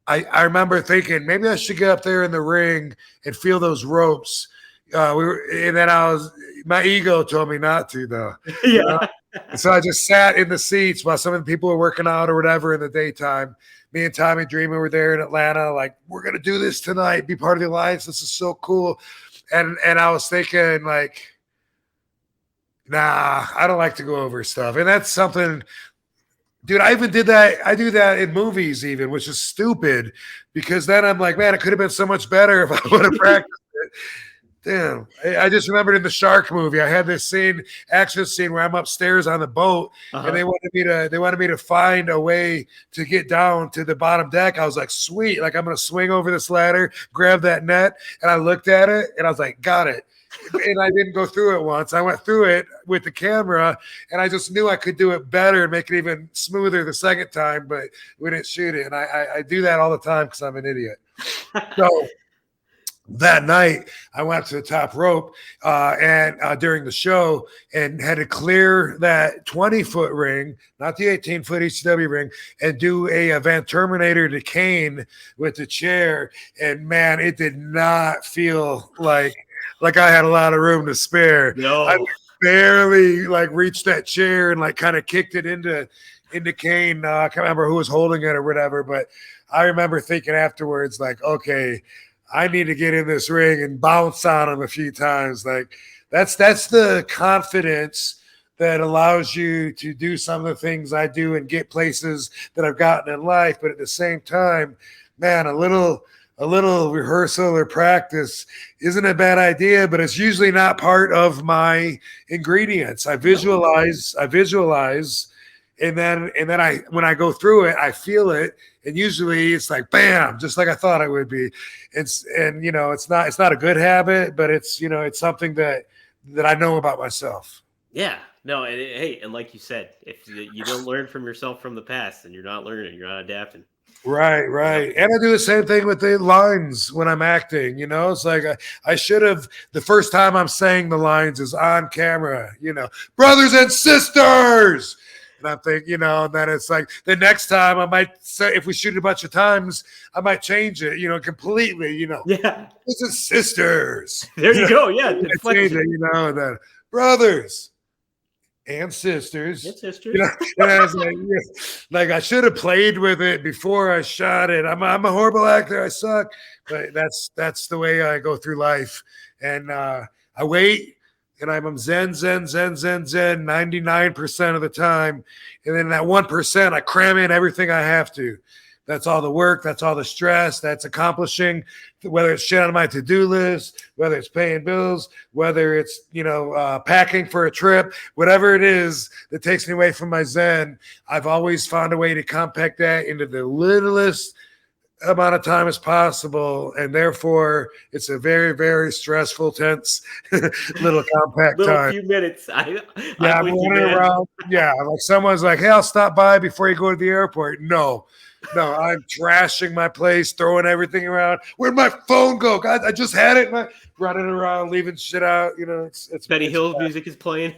I remember thinking maybe I should get up there in the ring and feel those ropes. And then my ego told me not to, though. Yeah. You know? So I just sat in the seats while some of the people were working out or whatever in the daytime. Me and Tommy Dreamer were there in Atlanta, like, we're gonna do this tonight, be part of the alliance. This is so cool. And I was thinking, like, nah, I don't like to go over stuff. And that's something, dude, I even did that. I do that in movies even, which is stupid, because then I'm like, man, it could have been so much better if I would have practiced it. Damn. I just remembered in the Shark movie, I had this action scene where I'm upstairs on the boat, and they wanted me to find a way to get down to the bottom deck. I was like, sweet, like I'm gonna swing over this ladder, grab that net, and I looked at it and I was like, got it. and I didn't go through it once. I went through it with the camera, and I just knew I could do it better and make it even smoother the second time, but we didn't shoot it. And I do that all the time because I'm an idiot. So that night, I went to the top rope and during the show and had to clear that 20-foot ring, not the 18-foot ECW ring, and do a Van Terminator to Kane with the chair. And man, it did not feel like I had a lot of room to spare. No. I barely like reached that chair and like kind of kicked it into Kane. I can't remember who was holding it or whatever, but I remember thinking afterwards, like, okay, I need to get in this ring and bounce on him a few times. Like that's the confidence that allows you to do some of the things I do and get places that I've gotten in life. But at the same time, man, a little rehearsal or practice isn't a bad idea, but it's usually not part of my ingredients. I visualize, and then when I go through it, I feel it. And usually it's like, bam, just like I thought it would be. It's not a good habit, but it's something that I know about myself. Yeah, no. And like you said, if you don't learn from yourself from the past, then you're not learning, you're not adapting. Right. And I do the same thing with the lines when I'm acting, it's like I should have, the first time I'm saying the lines is on camera, brothers and sisters. And I'm thinking, and then it's like the next time I might say, if we shoot it a bunch of times, I might change it, completely, Yeah. This is sisters. There you go. Yeah. Change it, and then brothers and sisters. And sisters. And I was like I should have played with it before I shot it. I'm a horrible actor. I suck. But that's the way I go through life. And I wait. And I'm zen 99% of the time. And then that 1%, I cram in everything I have to. That's all the work. That's all the stress. That's accomplishing, whether it's shit on my to-do list, whether it's paying bills, whether it's, packing for a trip, whatever it is that takes me away from my zen. I've always found a way to compact that into the littlest amount of time as possible, and therefore it's a very, very stressful, tense little compact time. Few minutes. I'm running around. Yeah, like someone's like, "Hey, I'll stop by before you go to the airport." No, I'm trashing my place, throwing everything around. Where'd my phone go? God, I just had it. Running around, leaving shit out. It's Benny Hill's music is playing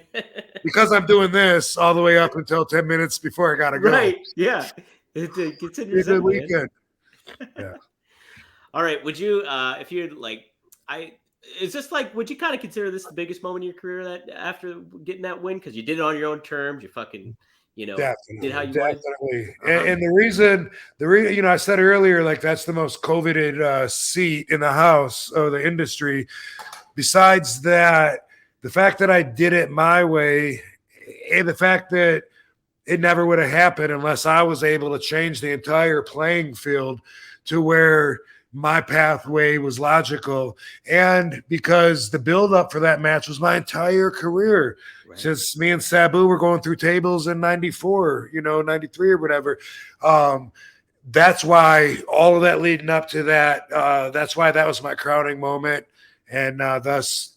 because I'm doing this all the way up until 10 minutes before I gotta go. Right? Yeah, it gets in your It's a weekend. Yeah. All right. Would you, if you'd like, is this like, would you kind of consider this the biggest moment in your career that after getting that win? Because you did it on your own terms. You fucking, definitely, did how you definitely. wanted. And the reason, I said earlier, like that's the most coveted seat in the house of the industry. Besides that, the fact that I did it my way, and the fact that it never would have happened unless I was able to change the entire playing field to where my pathway was logical. And because the buildup for that match was my entire career. Right. Since me and Sabu were going through tables in 94, 93 or whatever. That's why all of that leading up to that, that's why that was my crowning moment. And thus,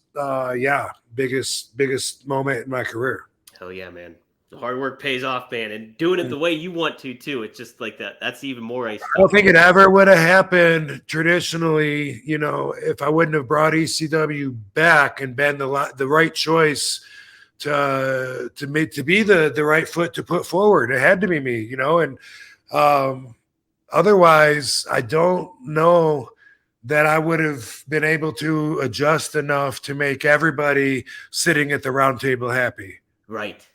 biggest moment in my career. Hell yeah, man. The hard work pays off, man, and doing it the way you want to too. It's just like that. That's even more. I don't think it ever would have happened traditionally, if I wouldn't have brought ECW back and been the right choice to be the right foot to put forward. It had to be me, and otherwise, I don't know that I would have been able to adjust enough to make everybody sitting at the round table happy. Right.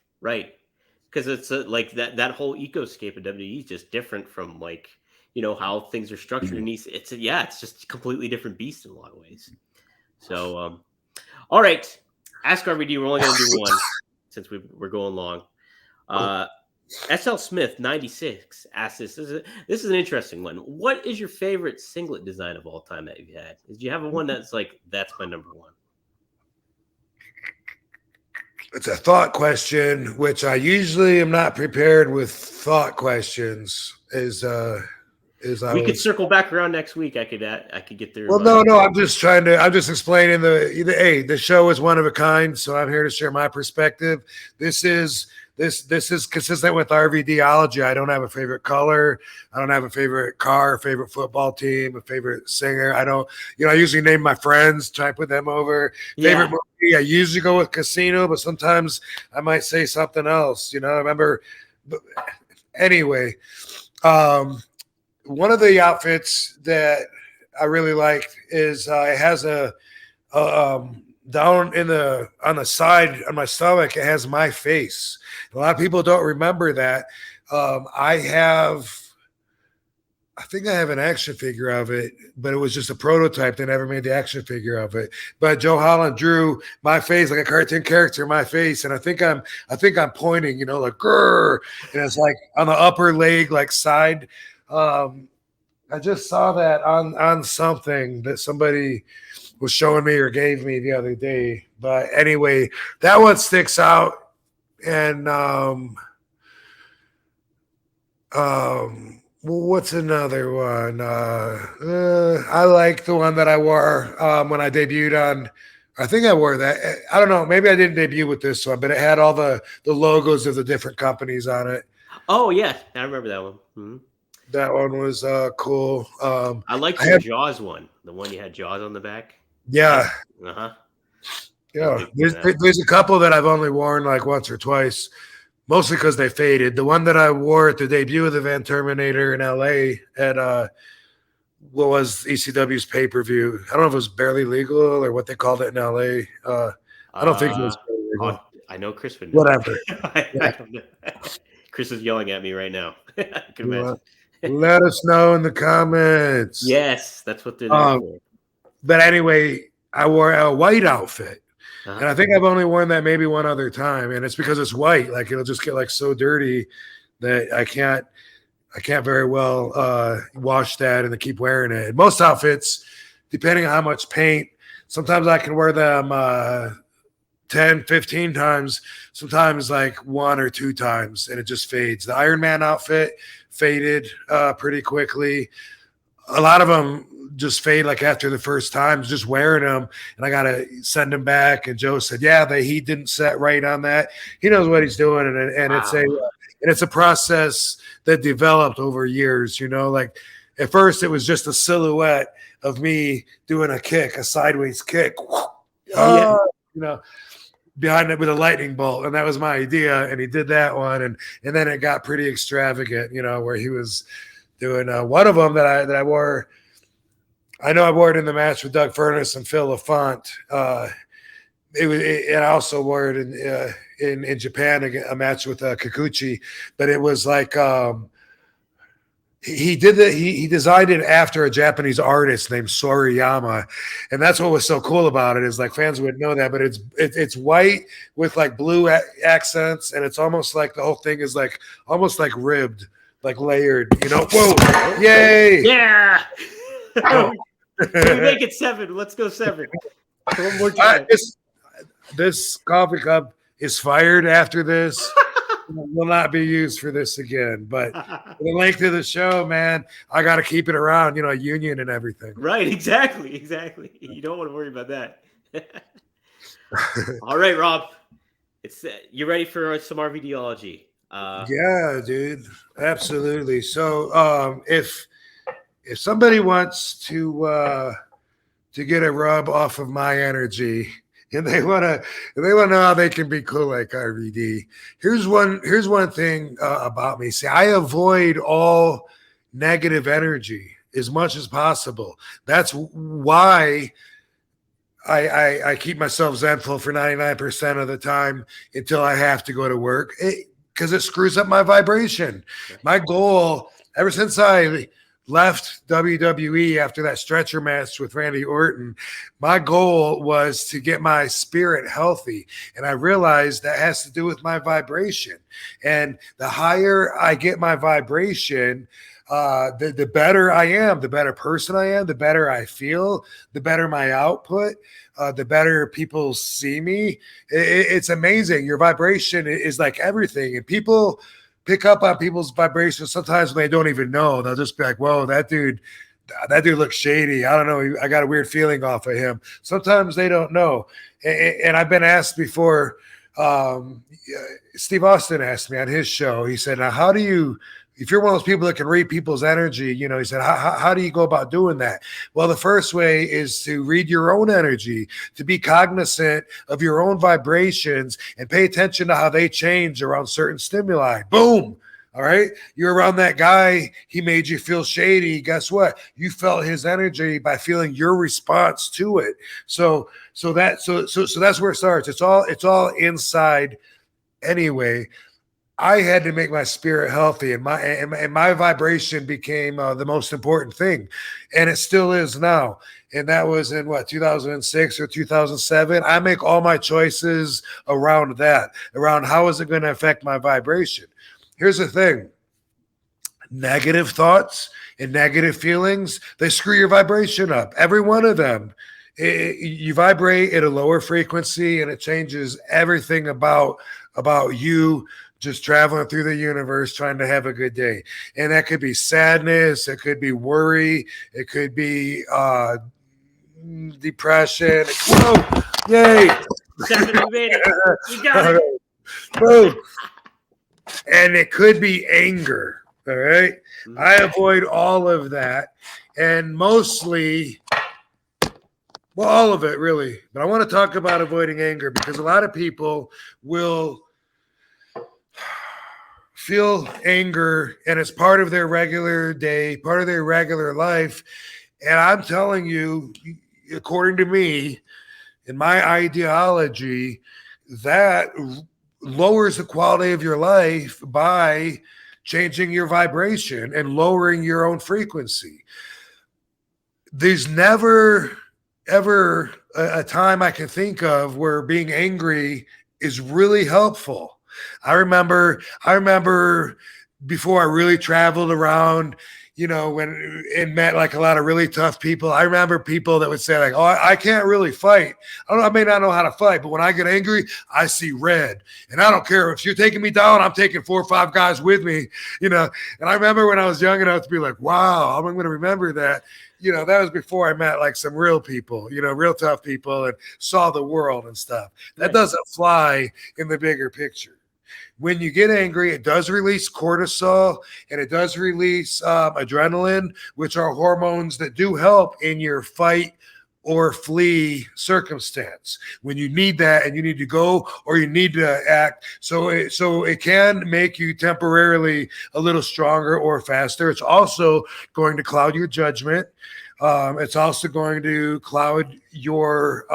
Because it's like that whole ecoscape of WWE is just different from how things are structured. And it's just a completely different beast in a lot of ways. So, all right, Ask RVD. We're only going to do one since we're going long. SL Smith 96 asked this. This is an interesting one. What is your favorite singlet design of all time that you've had? Do you have a one that's like that's my number one? It's a thought question, which I usually am not prepared with thought questions. We could circle back around next week. I could get there. Well, no. I'm just explaining the show is one of a kind. So I'm here to share my perspective. This is consistent with RVDology. I don't have a favorite color. I don't have a favorite car, favorite football team, a favorite singer. I don't, I usually name my friends, try and put them over. Favorite movie, I usually go with Casino, but sometimes I might say something else. I remember. Anyway, one of the outfits that I really like is it has a down on the side on my stomach, it has my face. A lot of people don't remember that. I think I have an action figure of it, but it was just a prototype. They never made the action figure of it. But Joe Holland drew my face like a cartoon character, my face, and I think I'm pointing, like grrr, and it's like on the upper leg, like side. I just saw that on something that somebody was showing me or gave me the other day. But anyway, that one sticks out. And what's another one? I like the one that I wore when I debuted on. I think I wore that. I don't know. Maybe I didn't debut with this one, but it had all the logos of the different companies on it. Oh yeah, I remember that one. Mm-hmm. That one was cool. I liked the Jaws one. The one you had Jaws on the back. Yeah. Uh-huh. Yeah. There's a couple that I've only worn like once or twice, mostly because they faded. The one that I wore at the debut of the Van Terminator in LA at what was ECW's pay-per-view. I don't know if it was Barely Legal or what they called it in LA. I don't think it was Barely Legal. I know Chris would know. Whatever. I don't know. Chris is yelling at me right now. I can imagine. Let us know in the comments. Yes, that's what they're there for. But anyway, I wore a white outfit. And I think I've only worn that maybe one other time. And it's because it's white. Like it'll just get like so dirty that I can't very well wash that and keep wearing it. And most outfits, depending on how much paint, sometimes I can wear them 10, 15 times, sometimes like 1 or 2 times, and it just fades. The Iron Man outfit faded pretty quickly. A lot of them just fade like after the first time, just wearing them, and I got to send them back. And Joe said, yeah, he didn't set right on that. He knows what he's doing, and wow. It's a process that developed over years, like at first it was just a silhouette of me doing a sideways kick. Behind it with a lightning bolt, and that was my idea, and he did that one, and then it got pretty extravagant, where he was doing one of them that I wore. I know I wore it in the match with Doug Furness and Phil LaFont. And I also wore it in Japan, a match with Kikuchi, but it was like he designed it after a Japanese artist named Soriyama, and that's what was so cool about it, is like fans would know that, but it's white with like blue accents, and it's almost like the whole thing is like almost like ribbed, like layered, Whoa, yay, yeah. Can we make it 7? Let's go 7. One more time. This coffee cup is fired after this. Will not be used for this again. But for the length of the show, man, I got to keep it around, a union and everything. Right, exactly. You don't want to worry about that. All right, Rob. You ready for some RVDology? Yeah, dude. Absolutely. So if somebody wants to get a rub off of my energy, and they want to know how they can be cool like RVD. Here's one thing about me. See, I avoid all negative energy as much as possible. That's why I keep myself zenful for 99% of the time until I have to go to work, because it screws up my vibration. My goal, ever since I left WWE after that stretcher match with Randy Orton, my goal was to get my spirit healthy. And I realized that has to do with my vibration. And the higher I get my vibration, the better I am, the better person I am, the better I feel, the better my output, the better people see me. It's amazing. Your vibration is like everything. And people pick up on people's vibrations sometimes when they don't even know. They'll just be like, whoa, that dude looks shady. I don't know. I got a weird feeling off of him. Sometimes they don't know. And I've been asked before, Steve Austin asked me on his show, he said, now, how do you, if you're one of those people that can read people's energy, you know, he said, how do you go about doing that? Well, the first way is to read your own energy, to be cognizant of your own vibrations and pay attention to how they change around certain stimuli. Boom. All right. You're around that guy. He made you feel shady. Guess what? You felt his energy by feeling your response to it. So that's where it starts. It's all inside anyway. I had to make my spirit healthy, and my vibration became the most important thing, and it still is now. And that was in 2006 or 2007. I make all my choices around that, around how is it going to affect my vibration. Here's the thing: negative thoughts and negative feelings, they screw your vibration up. Every one of them. You vibrate at a lower frequency, and it changes everything about you. Just traveling through the universe, trying to have a good day. And that could be sadness. It could be worry. It could be depression. Whoa, yay. You got it. Boom. And it could be anger. All right. I avoid all of that. And mostly, well, all of it really. But I want to talk about avoiding anger because a lot of people will feel anger and it's part of their regular day, part of their regular life. And I'm telling you, according to me, in my ideology, that lowers the quality of your life by changing your vibration and lowering your own frequency. There's never, ever a time I can think of where being angry is really helpful. I remember before I really traveled around, you know, and met like a lot of really tough people. I remember people that would say like, "Oh, I can't really fight. I may not know how to fight, but when I get angry, I see red, and I don't care if you're taking me down. I'm taking 4 or 5 guys with me, you know." And I remember when I was young enough to be like, "Wow, I'm going to remember that." You know, that was before I met like some real people, you know, real tough people, and saw the world and stuff. That doesn't fly in the bigger picture. When you get angry, it does release cortisol and it does release adrenaline, which are hormones that do help in your fight or flee circumstance when you need that and you need to go or you need to act. So it can make you temporarily a little stronger or faster. It's also going to cloud your judgment. It's also going to cloud your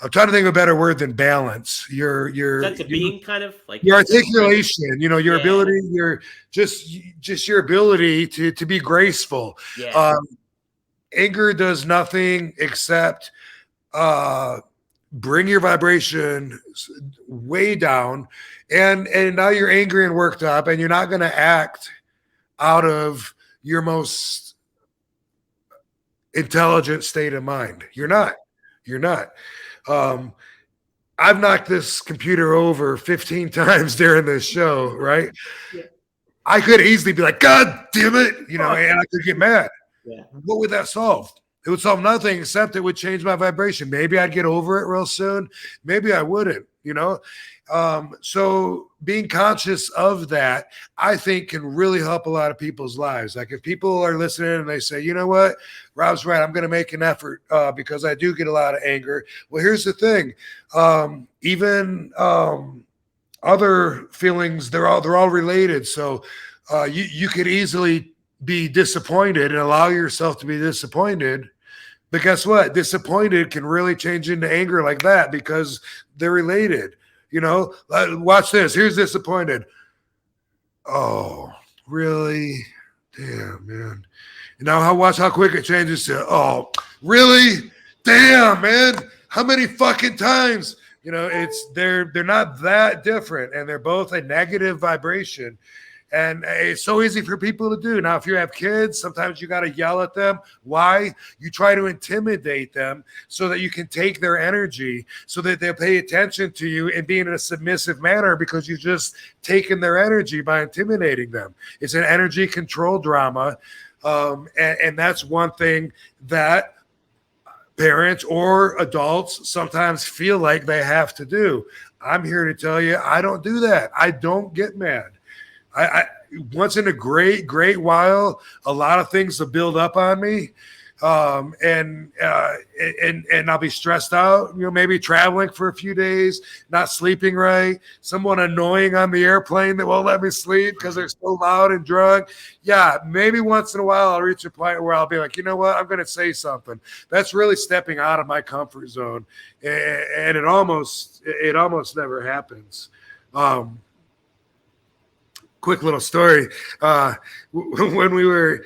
I'm trying to think of a better word than balance. Your sense of being, kind of like your articulation, you know, your ability, your just your ability to be graceful. Yeah. Anger does nothing except bring your vibration way down, and now you're angry and worked up, and you're not going to act out of your most intelligent state of mind. You're not. I've knocked this computer over 15 times during this show, right? Yeah. I could easily be like, God damn it, you know, and I could get mad. Yeah. What would that solve? It would solve nothing except it would change my vibration. Maybe I'd get over it real soon. Maybe I wouldn't, you know? So being conscious of that, I think, can really help a lot of people's lives. Like if people are listening and they say, you know what, Rob's right, I'm going to make an effort because I do get a lot of anger. Well, here's the thing. Even other feelings, they're all related. So you could easily be disappointed and allow yourself to be disappointed. But guess what? Disappointed can really change into anger like that because they're related. You know, watch this. Here's disappointed. Oh, really? Damn, man. And now watch how quick it changes to, oh, really? Damn, man. How many fucking times? You know, they're not that different, and they're both a negative vibration. And it's so easy for people to do. Now, if you have kids, sometimes you got to yell at them. Why? You try to intimidate them so that you can take their energy, so that they'll pay attention to you and be in a submissive manner, because you've just taken their energy by intimidating them. It's an energy control drama. And that's one thing that parents or adults sometimes feel like they have to do. I'm here to tell you, I don't do that. I don't get mad. I once in a great while, a lot of things will build up on me. And I'll be stressed out, maybe traveling for a few days, not sleeping right, someone annoying on the airplane that won't let me sleep because they're so loud and drunk. Yeah, maybe once in a while I'll reach a point where I'll be like, you know what, I'm going to say something. That's really stepping out of my comfort zone. And it almost never happens. Quick little story. When we were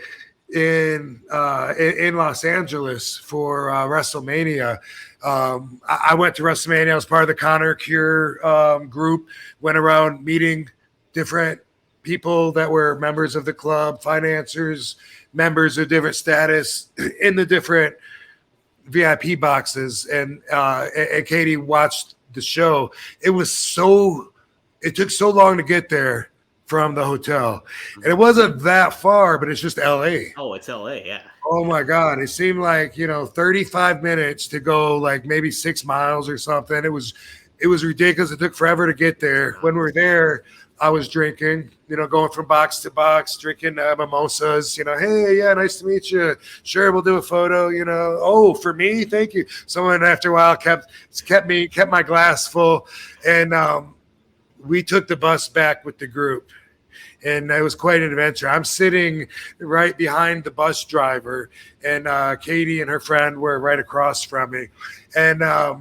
in Los Angeles for WrestleMania, I went to WrestleMania. I was part of the Conor Cure group, went around meeting different people that were members of the club, financiers, members of different status in the different VIP boxes. And Katie watched the show. It took so long to get there from the hotel, and it wasn't that far, but it's just LA. Oh, it's LA, yeah. Oh my God, it seemed like 35 minutes to go, like maybe 6 miles or something. It was ridiculous. It took forever to get there. When we were there, I was drinking, going from box to box, drinking mimosas. Hey, yeah, nice to meet you. Sure, we'll do a photo. Oh, for me, thank you. Someone after a while kept my glass full, and we took the bus back with the group, and it was quite an adventure. I'm sitting right behind the bus driver, and Katie and her friend were right across from me. And I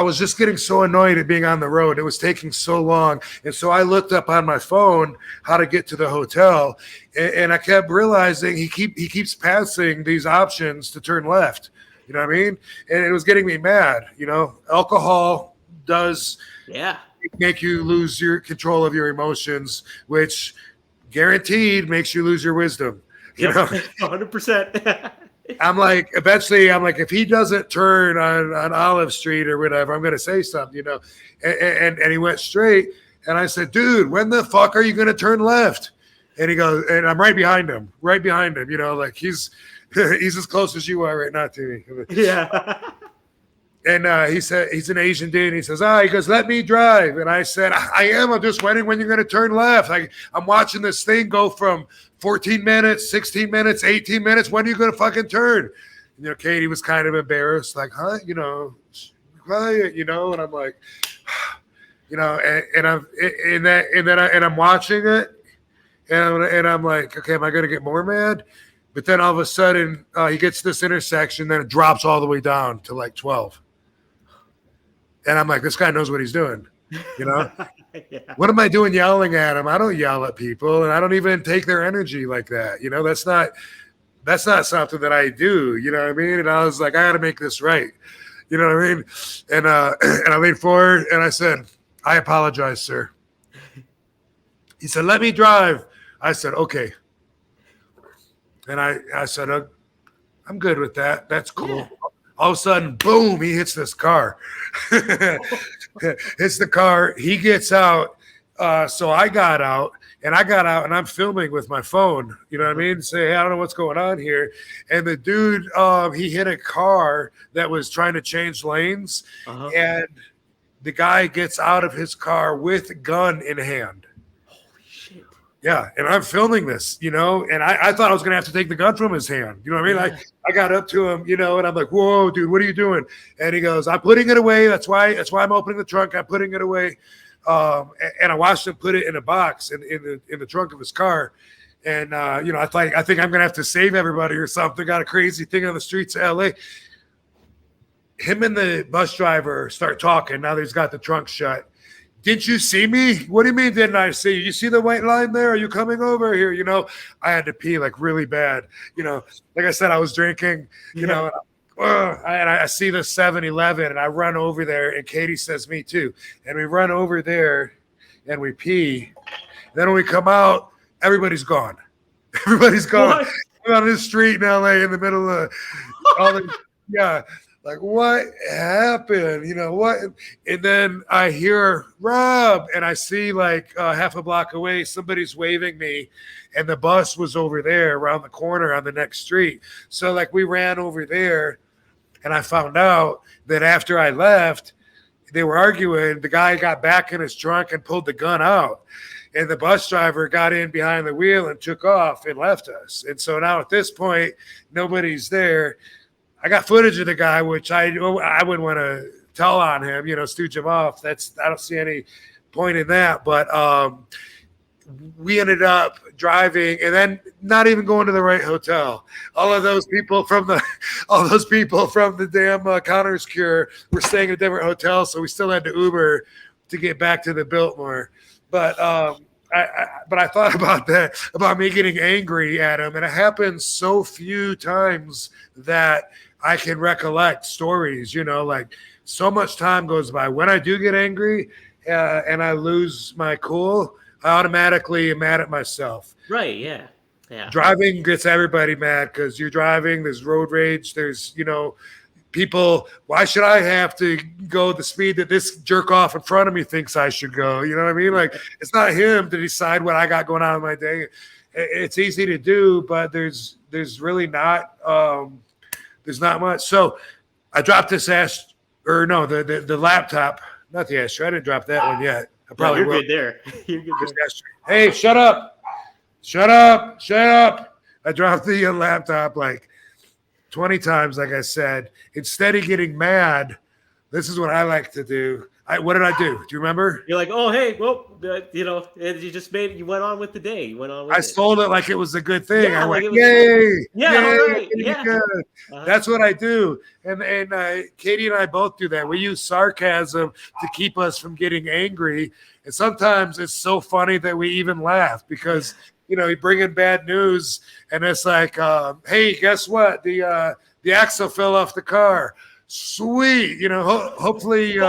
was just getting so annoyed at being on the road. It was taking so long. And so I looked up on my phone how to get to the hotel, and I kept realizing he keeps passing these options to turn left. You know what I mean? And it was getting me mad. Alcohol does make you lose your control of your emotions, which guaranteed makes you lose your wisdom. 100%. Eventually, if he doesn't turn on Olive Street or whatever, I'm going to say something, and he went straight. And I said, dude, when the fuck are you going to turn left? And he goes, and I'm right behind him, he's as close as you are right now to me. Yeah. And he said, he's an Asian dude. And he says, he goes, let me drive. And I said, I'm just wondering when you're going to turn left. I'm watching this thing go from 14 minutes, 16 minutes, 18 minutes. When are you going to fucking turn? Katie was kind of embarrassed, like, huh? And I'm like, and I'm watching it, and I'm like, okay, am I going to get more mad? But then all of a sudden, he gets to this intersection, then it drops all the way down to like 12. And I'm like, this guy knows what he's doing, Yeah. What am I doing yelling at him? I don't yell at people, and I don't even take their energy like that. That's not something that I do. You know what I mean? And I was like, I got to make this right. You know what I mean? And I leaned forward and I said, I apologize, sir. He said, let me drive. I said, okay. And I said, I'm good with that. That's cool. Yeah. All of a sudden, boom, he hits this car. Hits the car. He gets out. So I got out, and I'm filming with my phone. You know what I mean? Say, hey, I don't know what's going on here. And the dude, he hit a car that was trying to change lanes. Uh-huh. And the guy gets out of his car with a gun in hand. Yeah, and I'm filming this, and I thought I was going to have to take the gun from his hand. You know what I mean? Yeah. I got up to him, and I'm like, whoa, dude, what are you doing? And he goes, I'm putting it away. That's why I'm opening the trunk. I'm putting it away. And I watched him put it in a box in the trunk of his car. And, I think I'm going to have to save everybody or something. Got a crazy thing on the streets of LA. Him and the bus driver start talking. Now that he's got the trunk shut. Didn't you see me? What do you mean, didn't I see you? You see the white line there? Are you coming over here? I had to pee like really bad. Like I said, I was drinking, and I see the 7-Eleven and I run over there, and Katie says me too. And we run over there, and we pee. Then when we come out, everybody's gone. Everybody's gone. We're on this street in LA in the middle of all the, yeah. Like, what happened? You know, what? And then I hear Rob, and I see like half a block away, somebody's waving me, and the bus was over there around the corner on the next street. So like we ran over there, and I found out that after I left, they were arguing. The guy got back in his trunk and pulled the gun out. And the bus driver got in behind the wheel and took off and left us. And so now at this point, nobody's there. I got footage of the guy, which I wouldn't want to tell on him, you know, stooge him off. I don't see any point in that. But we ended up driving and then not even going to the right hotel. All those people from the damn Connor's Cure were staying in a different hotel, so we still had to Uber to get back to the Biltmore. But I thought about that, about me getting angry at him, and it happens so few times that I can recollect stories, you know, like so much time goes by. When I do get angry and I lose my cool, I automatically am mad at myself. Right, yeah. Yeah. Driving gets everybody mad because you're driving, there's road rage, there's, you know, people, why should I have to go the speed that this jerk off in front of me thinks I should go? You know what I mean? Like, it's not him to decide what I got going on in my day. It's easy to do, but there's really not there's not much. So I dropped this the laptop, not the ashtray. I didn't drop that one yet. I probably will. Good there. You're good there. Hey, shut up. Shut up. Shut up. I dropped the laptop like 20 times, like I said. Instead of getting mad, this is what I like to do. What did I do? Do you remember? You're like, oh, hey, well, you know, you went on with the day. You went on with I sold it like it was a good thing. Yeah, I like went, yay. Yeah, yay, all right. Yeah. Good. That's what I do. And Katie and I both do that. We use sarcasm to keep us from getting angry. And sometimes it's so funny that we even laugh because, you know, you bring in bad news and it's like, hey, guess what? The axle fell off the car. Sweet. You know, hopefully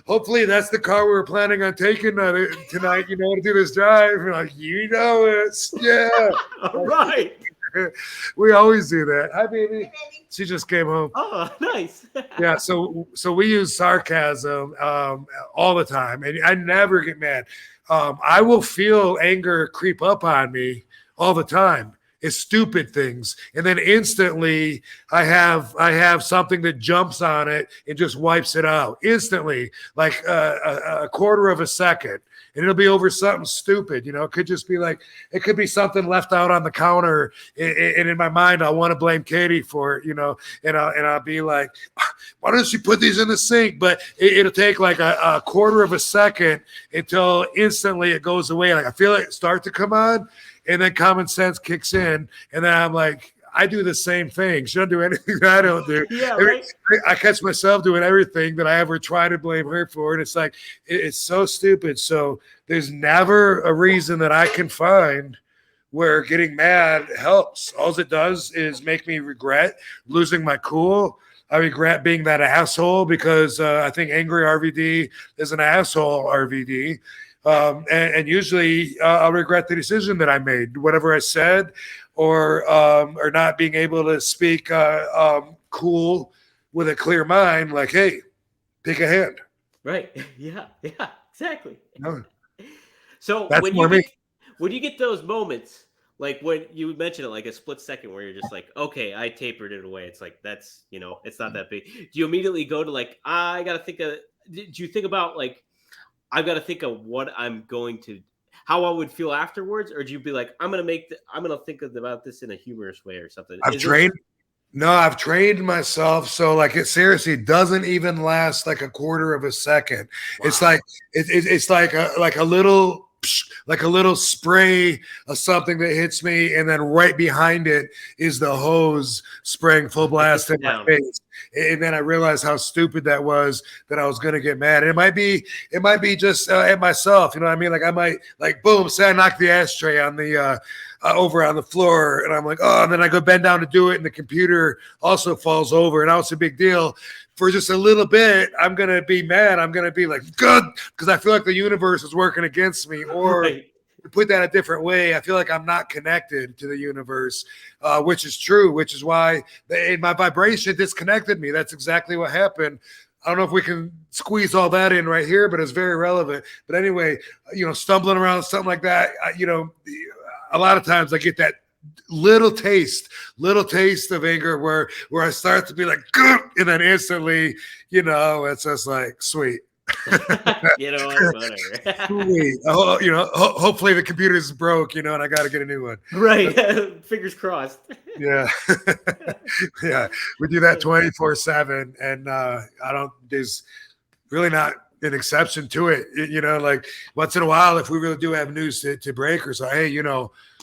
hopefully that's the car we were planning on taking tonight, you know, to do this drive. We're like, you know it. Yeah. All right. We always do that. Hi, baby. She just came home. Oh, nice. Yeah, so we use sarcasm all the time, and I never get mad. I will feel anger creep up on me all the time. It's stupid things, and then instantly I have something that jumps on it and just wipes it out instantly, like a quarter of a second, and it'll be over something stupid. You know, it could just be like, it could be something left out on the counter, and in my mind, I want to blame Katie for it, you know, and I'll be like, why don't you put these in the sink? But it'll take like a quarter of a second until instantly it goes away. Like I feel it start to come on. And then common sense kicks in, and then I'm like, I do the same thing. She don't do anything that I don't do. Yeah, right. I catch myself doing everything that I ever try to blame her for, and it's like it's so stupid. So there's never a reason that I can find where getting mad helps. All it does is make me regret losing my cool. I regret being that asshole because I think angry RVD is an asshole RVD. And usually I'll regret the decision that I made, whatever I said, or not being able to speak cool with a clear mind. Like, hey, pick a hand. Right. Yeah. Yeah. Exactly. No. So that's when you get those moments, like when you mentioned it, like a split second where you're just like, okay, I tapered it away. It's like, that's, you know, it's not that big. Do you immediately go to like, I got to think of, do you think about like, I've got to think of what I'm going to, how I would feel afterwards, or do you be like, I'm going to think about this in a humorous way or something? I've trained myself, so like it seriously doesn't even last like a quarter of a second. Wow. It's like it's like a little spray of something that hits me, and then right behind it is the hose spraying full blast in my face. And then I realized how stupid that was, that I was going to get mad. And it might be just at myself. You know what I mean? Like I might like, boom, say I knock the ashtray on the, over on the floor. And I'm like, oh, and then I go bend down to do it. And the computer also falls over. And now it's a big deal. For just a little bit, I'm going to be mad. I'm going to be like, good, because I feel like the universe is working against me. Or Right. to put that a different way, I feel like I'm not connected to the universe, which is true, which is why my vibration disconnected me. That's exactly what happened. I don't know if we can squeeze all that in right here, but it's very relevant. But anyway, stumbling around something like that, a lot of times I get that little taste of anger where I start to be like, and then instantly, it's just like, sweet. Whatever. Sweet. Hopefully the computer is broke, and I got to get a new one. Right. Fingers crossed. Yeah. Yeah. We do that 24/7. And there's really not an exception to it. Like once in a while, if we really do have news to break or so, hey,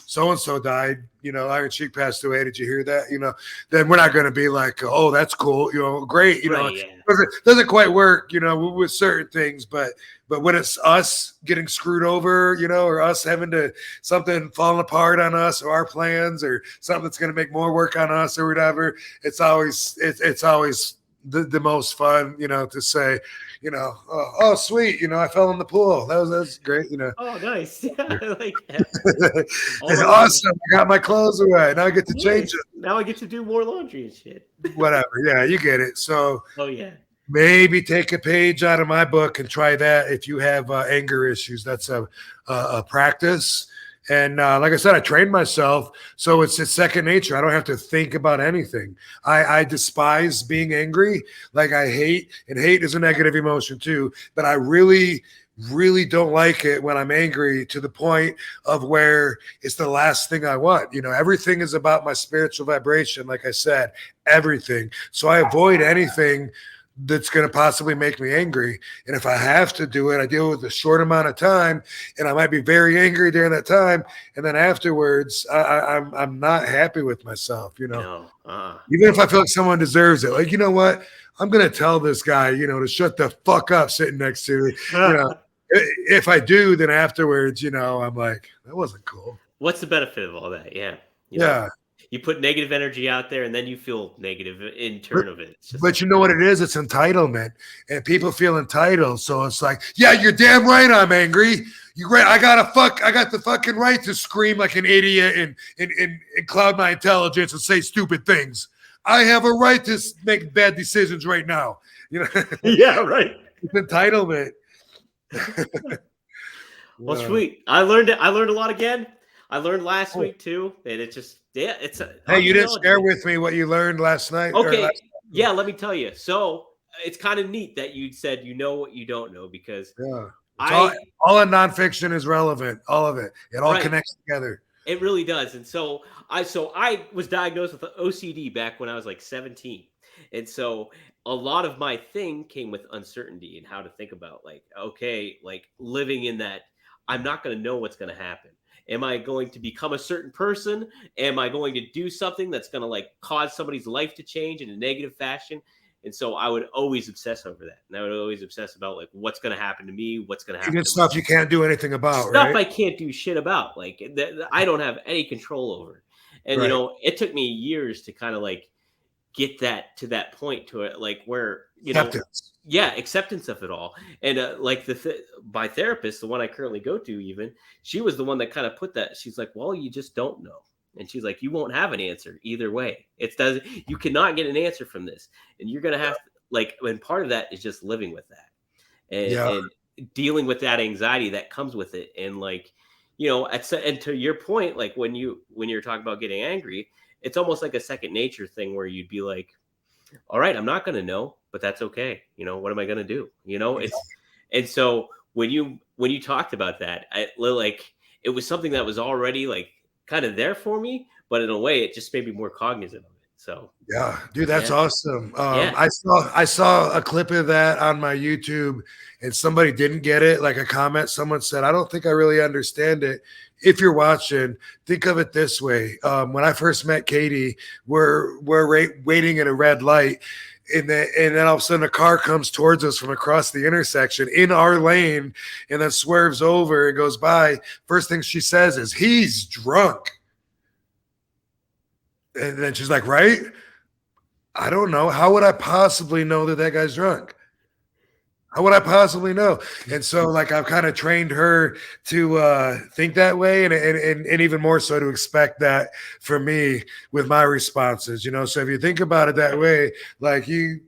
so-and-so died, Iron Sheik passed away. Did you hear that? Then we're not going to be like, oh, that's cool. Great. Right, yeah. Doesn't quite work, with certain things, but when it's us getting screwed over, or us having to something falling apart on us or our plans or something that's going to make more work on us or whatever, it's always the most fun, to say, oh sweet, I fell in the pool. That's great, Oh, nice. Yeah, I like that. It's awesome. I got my clothes away. Now I get to change it. Now I get to do more laundry and shit. Whatever. Yeah, you get it. So Oh yeah. maybe take a page out of my book and try that if you have anger issues. That's a practice. And like I said, I trained myself, so it's second nature. I don't have to think about anything. I despise being angry. Like I hate, and hate is a negative emotion too, but I really don't like it when I'm angry to the point of where it's the last thing I want. Everything is about my spiritual vibration, like I said, everything. So I avoid anything that's going to possibly make me angry. And if I have to do it, I deal with a short amount of time, and I might be very angry during that time. And then afterwards, I'm not happy with myself, No. Even if I feel like someone deserves it. Like, you know what? I'm going to tell this guy, to shut the fuck up sitting next to me. If I do, then afterwards, I'm like, that wasn't cool. What's the benefit of all that? Yeah. Yeah. You put negative energy out there, and then you feel negative in turn of it. But you know what it is? It's entitlement, and people feel entitled. So it's like, yeah, you're damn right. I'm angry. You're right. I got the fucking right to scream like an idiot and cloud my intelligence and say stupid things. I have a right to make bad decisions right now. Yeah, right. It's entitlement. Well, sweet. I learned a lot again. I learned last week too, and it just Hey, you didn't share with me what you learned last night. Okay, yeah, let me tell you. So it's kind of neat that you said what you don't know, because all in nonfiction is relevant. All of it. It all connects together. It really does. And so I was diagnosed with OCD back when I was like 17, and so a lot of my thing came with uncertainty and how to think about like living in that I'm not going to know what's going to happen. Am I going to become a certain person? Am I going to do something that's going to cause somebody's life to change in a negative fashion? And so I would always obsess over that. And I would always obsess about what's going to happen to me, what's going to happen. Even stuff you can't do anything about, stuff right? I can't do shit about. I don't have any control over. And, it took me years to kind of get that to that point to it, where, acceptance. Acceptance of it all. And my therapist, the one I currently go to, even she was the one that kind of put that. She's like, well, you just don't know. And she's like, you won't have an answer either way. You cannot get an answer from this. And you're going to have and part of that is just living with that and dealing with that anxiety that comes with it. And and to your point, when you're talking about getting angry, it's almost like a second nature thing where you'd be like, all right, I'm not going to know, but that's okay. What am I going to do? And so when you talked about that, it was something that was already kind of there for me, but in a way it just made me more cognizant of it. So yeah, dude, that's awesome. I saw a clip of that on my YouTube, and somebody didn't get it. Like a comment, someone said, I don't think I really understand it. If you're watching, think of it this way. When I first met Katie, we're waiting at a red light, and then all of a sudden a car comes towards us from across the intersection in our lane and then swerves over and goes by. First thing she says is, he's drunk. And then she's like, right? I don't know. How would I possibly know that guy's drunk? How would I possibly know? And so, like, I've kind of trained her to think that way, and even more so to expect that from me with my responses. You know, so if you think about it that way, like you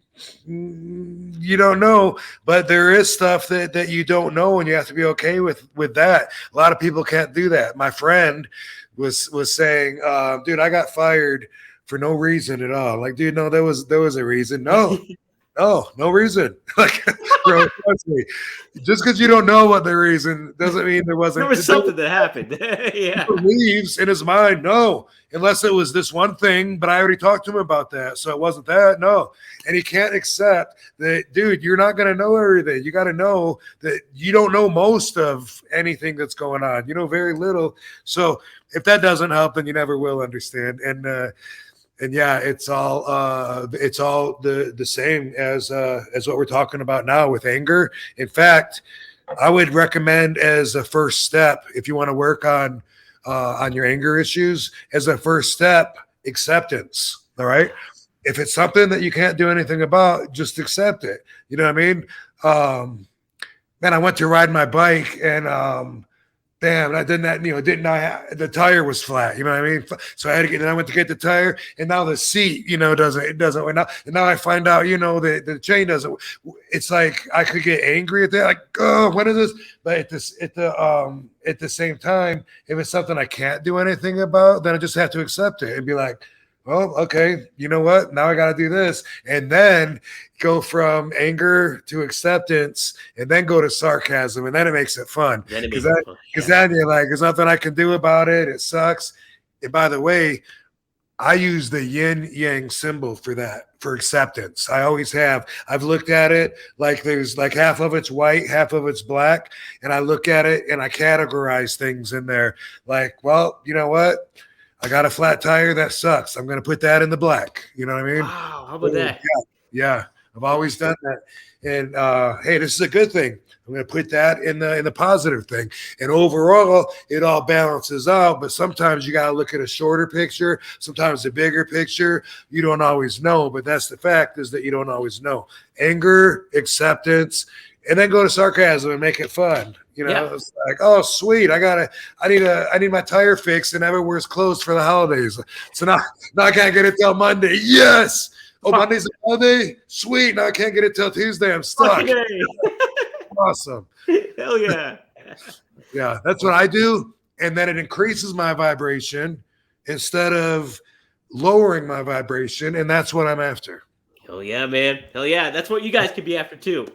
don't know, but there is stuff that you don't know, and you have to be okay with that. A lot of people can't do that. My friend was saying, dude, I got fired for no reason at all. Like, dude, no, there was a reason. No reason. Like, bro, trust me. Just because you don't know what the reason doesn't mean there wasn't. There was something that happened. Yeah. He believes in his mind, no, unless it was this one thing, but I already talked to him about that. So it wasn't that, no. And he can't accept that, dude, you're not going to know everything. You got to know that you don't know most of anything that's going on. You know very little. So if that doesn't help, then you never will understand. And yeah, it's all the same as what we're talking about now with anger. In fact, I would recommend as a first step, if you want to work on your anger issues, as a first step, acceptance. All right. If it's something that you can't do anything about, just accept it. You know what I mean? Man, I went to ride my bike and damn, the tire was flat, you know what I mean? So I went to get the tire, and now the seat, doesn't work. And now I find out, the chain doesn't. It's like I could get angry at that, like, oh, when is this? But at the same time, if it's something I can't do anything about, then I just have to accept it and be like, well, okay, you know what? Now I got to do this, and then go from anger to acceptance, and then go to sarcasm, and then it makes it fun. Because then you're like, there's nothing I can do about it. It sucks. And by the way, I use the yin yang symbol for that, for acceptance. I always have. I've looked at it like there's like half of it's white, half of it's black, and I look at it and I categorize things in there. Like, well, you know what? I got a flat tire. That sucks. I'm going to put that in the black. You know what I mean? Wow. How about that? Yeah. I've always done that. And hey, this is a good thing. I'm going to put that in the positive thing. And overall, it all balances out. But sometimes you got to look at a shorter picture, sometimes a bigger picture. You don't always know. But that's the fact, is that you don't always know. Anger, acceptance, and then go to sarcasm and make it fun. It's like, oh, sweet. I need my tire fixed, and never wears clothes for the holidays. So now I can't get it till Monday. Yes. Oh, Monday's a holiday? Sweet. Now I can't get it till Tuesday. I'm stuck. Okay. Awesome. Hell yeah. Yeah, that's what I do. And then it increases my vibration instead of lowering my vibration. And that's what I'm after. Hell yeah, man. Hell yeah. That's what you guys could be after too,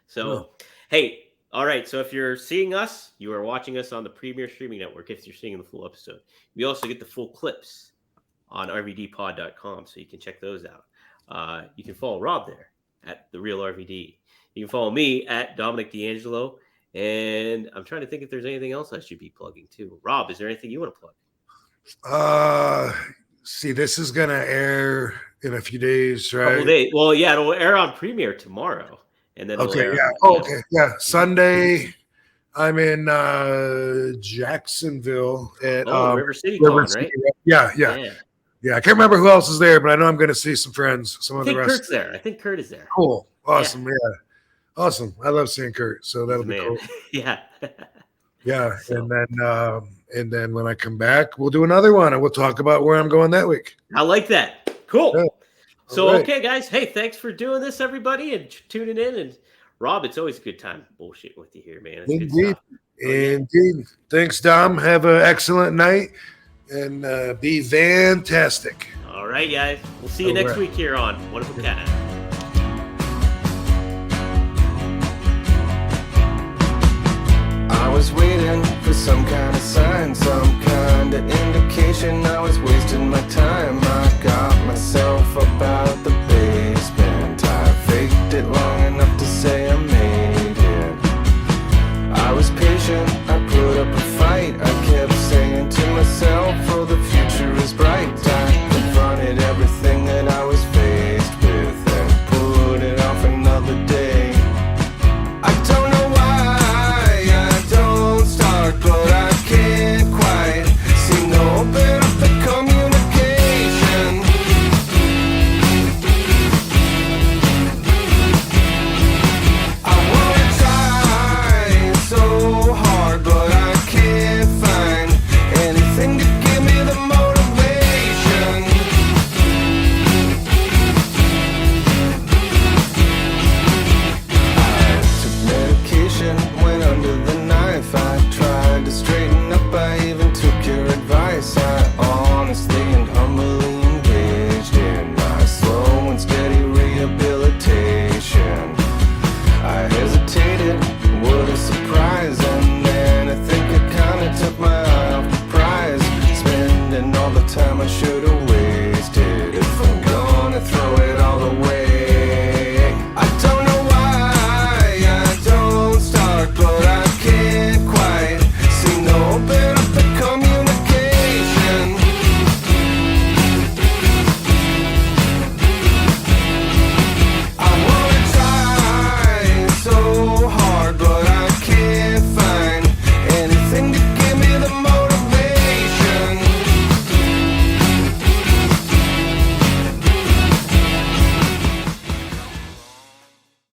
So, Hey, all right. So if you're seeing us, you are watching us on the Premier Streaming Network. If you're seeing the full episode, we also get the full clips on rvdpod.com, so you can check those out. You can follow Rob there at The Real RVD. You can follow me at Dominic DeAngelo. And I'm trying to think if there's anything else I should be plugging too. Rob, is there anything you want to plug? See, this is going to air in a few days, right? Couple days. Well, yeah, it'll air on Premiere tomorrow. And then Sunday, I'm in Jacksonville at River City, right? Yeah. I can't remember who else is there, but I know I'm going to see some friends. I think Kurt's there. I think Kurt is there. Cool. Awesome. Yeah. Awesome. I love seeing Kurt, so that'll be cool. Yeah. Yeah. So. And then when I come back, we'll do another one, and we'll talk about where I'm going that week. I like that. Cool. Yeah. So, right. Okay, guys. Hey, thanks for doing this, everybody, and tuning in. And Rob, it's always a good time bullshitting with you here, man. It's Indeed. Good stuff. Indeed. Thanks, Dom. Have an excellent night, and be fantastic. All right, guys. We'll see you next week here on One of a Kind. I was waiting for some kind of sign, some kind of indication I was wasting my time.